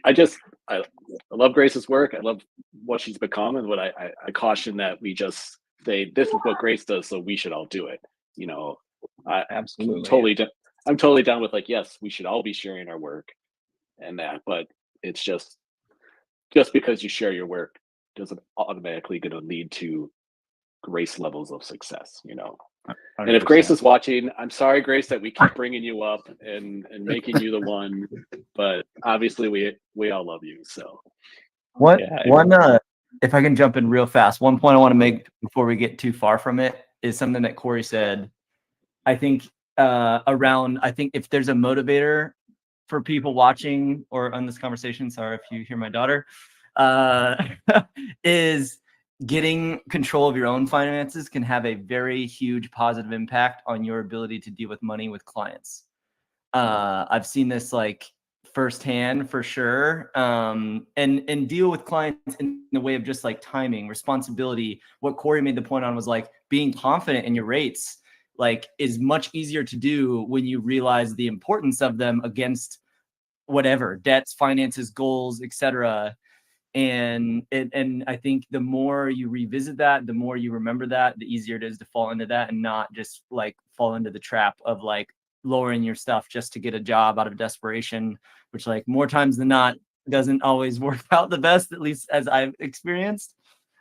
Speaker 6: I love Grace's work. I love what she's become, and what I caution that we just say this is what Grace does, so we should all do it. You know,
Speaker 2: absolutely.
Speaker 6: I'm totally down with like, yes, we should all be sharing our work and that, but it's just because you share your work doesn't automatically going to lead to Grace levels of success. You know.
Speaker 2: 100%.
Speaker 6: And if Grace is watching, I'm sorry, Grace, that we keep bringing you up and making you the one, but obviously we all love you. So
Speaker 4: if I can jump in real fast, one point I want to make before we get too far from it is something that Corey said. I think I think if there's a motivator for people watching or on this conversation, sorry if you hear my daughter, is getting control of your own finances can have a very huge positive impact on your ability to deal with money with clients. I've seen this like firsthand for sure. And deal with clients in the way of just like timing, responsibility. What Corey made the point on was like being confident in your rates, like is much easier to do when you realize the importance of them against whatever debts, finances, goals, etc. And I think the more you revisit that, the more you remember that, the easier it is to fall into that and not just like fall into the trap of like lowering your stuff just to get a job out of desperation, which like more times than not doesn't always work out the best, at least as I've experienced.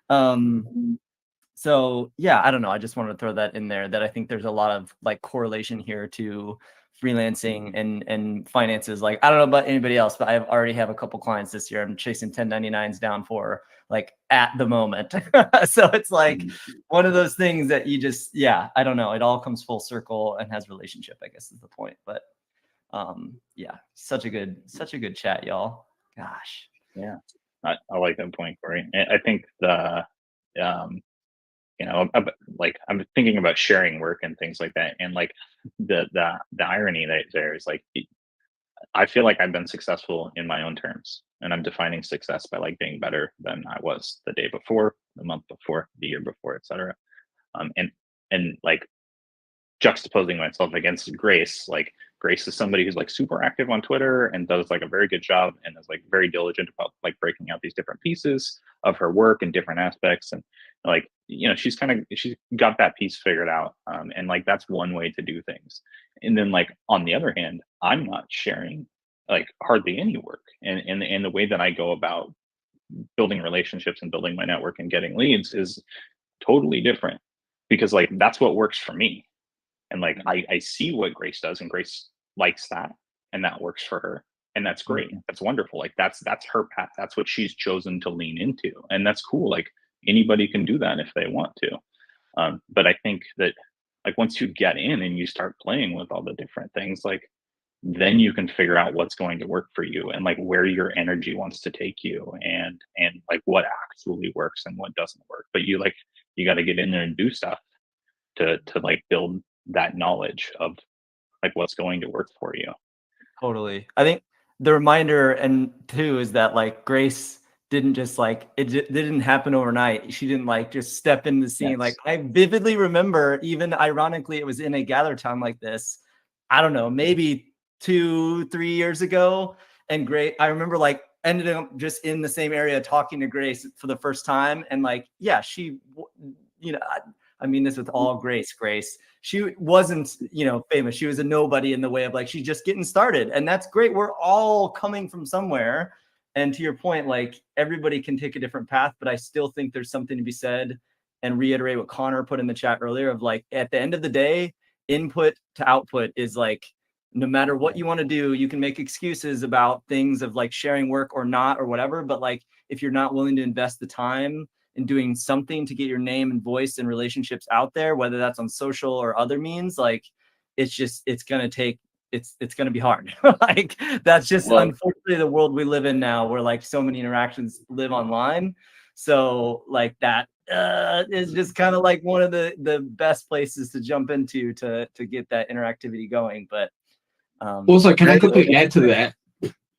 Speaker 4: So yeah, I don't know. I just wanted to throw that in there, that I think there's a lot of like correlation here to freelancing and finances. Like, I don't know about anybody else, but I already have a couple clients this year I'm chasing 1099s down for, like, at the moment. So it's like one of those things that you just, yeah, I don't know. It all comes full circle and has relationship, I guess is the point. But yeah, such a good chat, y'all. Gosh.
Speaker 2: Yeah, I like that point, Corey. I think you know, like I'm thinking about sharing work and things like that, and like the irony that there is like, I feel like I've been successful in my own terms, and I'm defining success by like being better than I was the day before, the month before, the year before, etc. And like juxtaposing myself against Grace, like Grace is somebody who's like super active on Twitter and does like a very good job and is like very diligent about like breaking out these different pieces of her work and different aspects. And like, you know, she's got that piece figured out. And like, that's one way to do things. And then like, on the other hand, I'm not sharing like hardly any work. And the way that I go about building relationships and building my network and getting leads is totally different, because like, that's what works for me. And like, I see what Grace does, and Grace likes that, and that works for her. And that's great. That's wonderful. Like that's her path. That's what she's chosen to lean into. And that's cool. Like anybody can do that if they want to. But I think that like once you get in and you start playing with all the different things, like then you can figure out what's going to work for you and like where your energy wants to take you, and like what actually works and what doesn't work. But you got to get in there and do stuff to like build that knowledge of like what's going to work for you.
Speaker 4: Totally. I think the reminder and too is that like Grace didn't just like it didn't happen overnight. She didn't like just step in the scene.
Speaker 2: Yes.
Speaker 4: Like I vividly remember, even ironically, it was in a gather town like this. I don't know, maybe 2-3 years ago. And I remember like ended up just in the same area talking to Grace for the first time. And like, yeah, she, you know, I mean this with all Grace. She wasn't, you know, famous. She was a nobody in the way of like, she's just getting started. And that's great. We're all coming from somewhere. And to your point, like everybody can take a different path, but I still think there's something to be said and reiterate what Connor put in the chat earlier of like, at the end of the day, input to output is like, no matter what you want to do, you can make excuses about things of like sharing work or not or whatever. But like, if you're not willing to invest the time in doing something to get your name and voice and relationships out there, whether that's on social or other means, like it's going to be hard. Like that's just unfortunately the world we live in now, where like so many interactions live online. So like that is just kind of like one of the best places to jump into to get that interactivity going. But
Speaker 7: also, can I quickly add to that?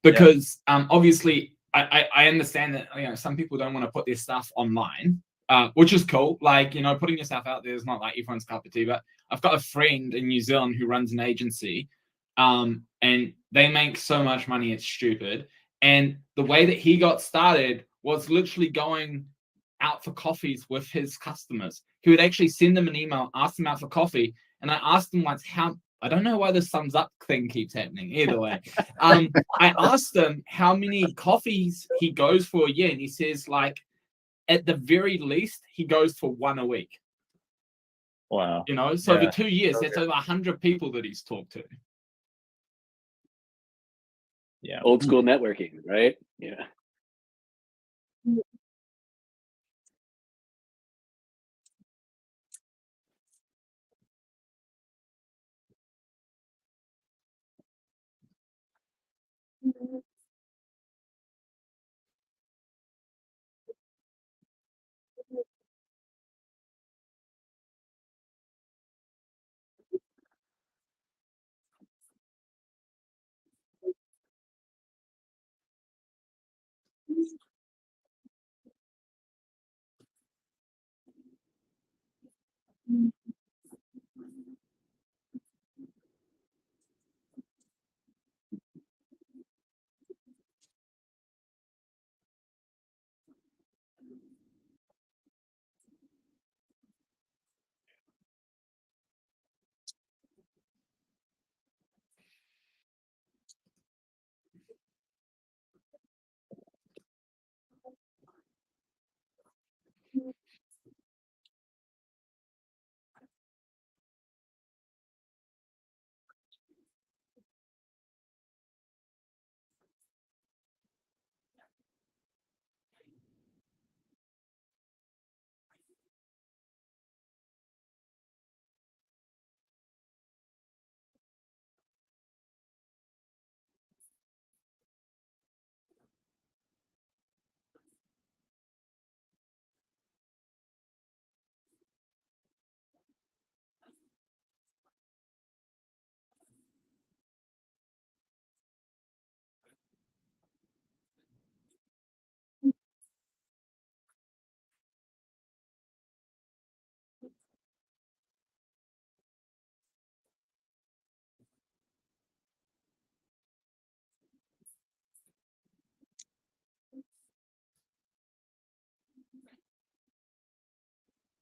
Speaker 7: Because obviously I understand that, you know, some people don't want to put their stuff online, which is cool. Like, you know, putting yourself out there is not like everyone's cup of tea. But I've got a friend in New Zealand who runs an agency, and they make so much money it's stupid. And the way that he got started was literally going out for coffees with his customers. He would actually send them an email, ask them out for coffee. And I asked him once, I don't know why this thumbs up thing keeps happening. Either way, I asked him how many coffees he goes for a year, and he says, like, at the very least, he goes for one a week.
Speaker 2: Wow.
Speaker 7: You know, so over 2 years, that's over 100 people that he's talked to.
Speaker 2: Yeah.
Speaker 6: Old school networking, right? Yeah.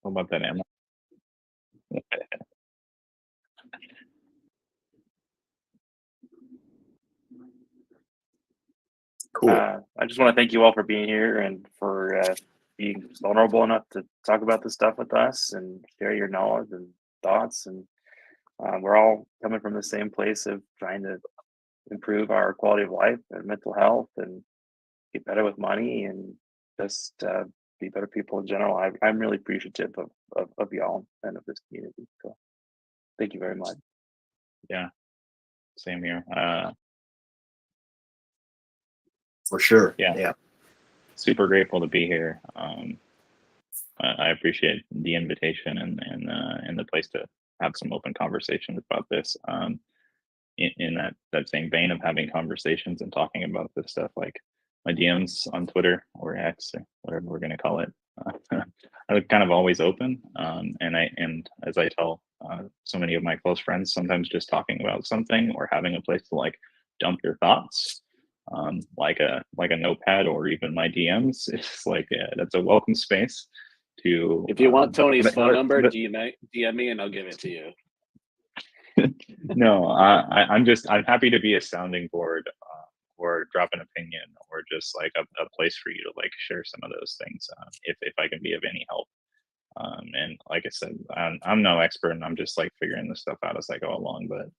Speaker 2: How about that, Emma?
Speaker 3: Cool. I just want to thank you all for being here and for being vulnerable enough to talk about this stuff with us and share your knowledge and thoughts. And we're all coming from the same place of trying to improve our quality of life and mental health and get better with money and just be better people in general. I'm really appreciative of y'all and of this community. So thank you very much.
Speaker 2: Yeah, same here.
Speaker 8: For sure.
Speaker 2: Yeah. Super grateful to be here. I appreciate the invitation and the place to have some open conversations about this. In that same vein of having conversations and talking about this stuff, like my DMs on Twitter or X or whatever we're going to call it, are kind of always open. And as I tell so many of my close friends, sometimes just talking about something or having a place to like dump your thoughts, like a notepad or even my DMs, it's like that's a welcome space to.
Speaker 6: If you want Tony's phone number, DM me and I'll give it to you.
Speaker 2: No, I'm happy to be a sounding board or drop an opinion or just like a place for you to like share some of those things if I can be of any help. And like I said, I'm no expert, and I'm just like figuring this stuff out as I go along. But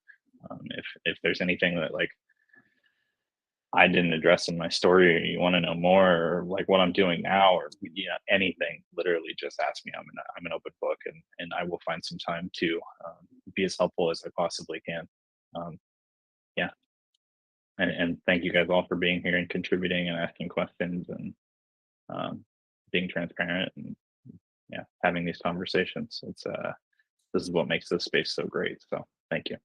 Speaker 2: if there's anything that like I didn't address in my story, or you want to know more, or like what I'm doing now, or anything, literally just ask me. I'm an open book, and I will find some time to be as helpful as I possibly can. Yeah, and thank you guys all for being here and contributing and asking questions and being transparent and having these conversations. It's this is what makes this space so great. So thank you.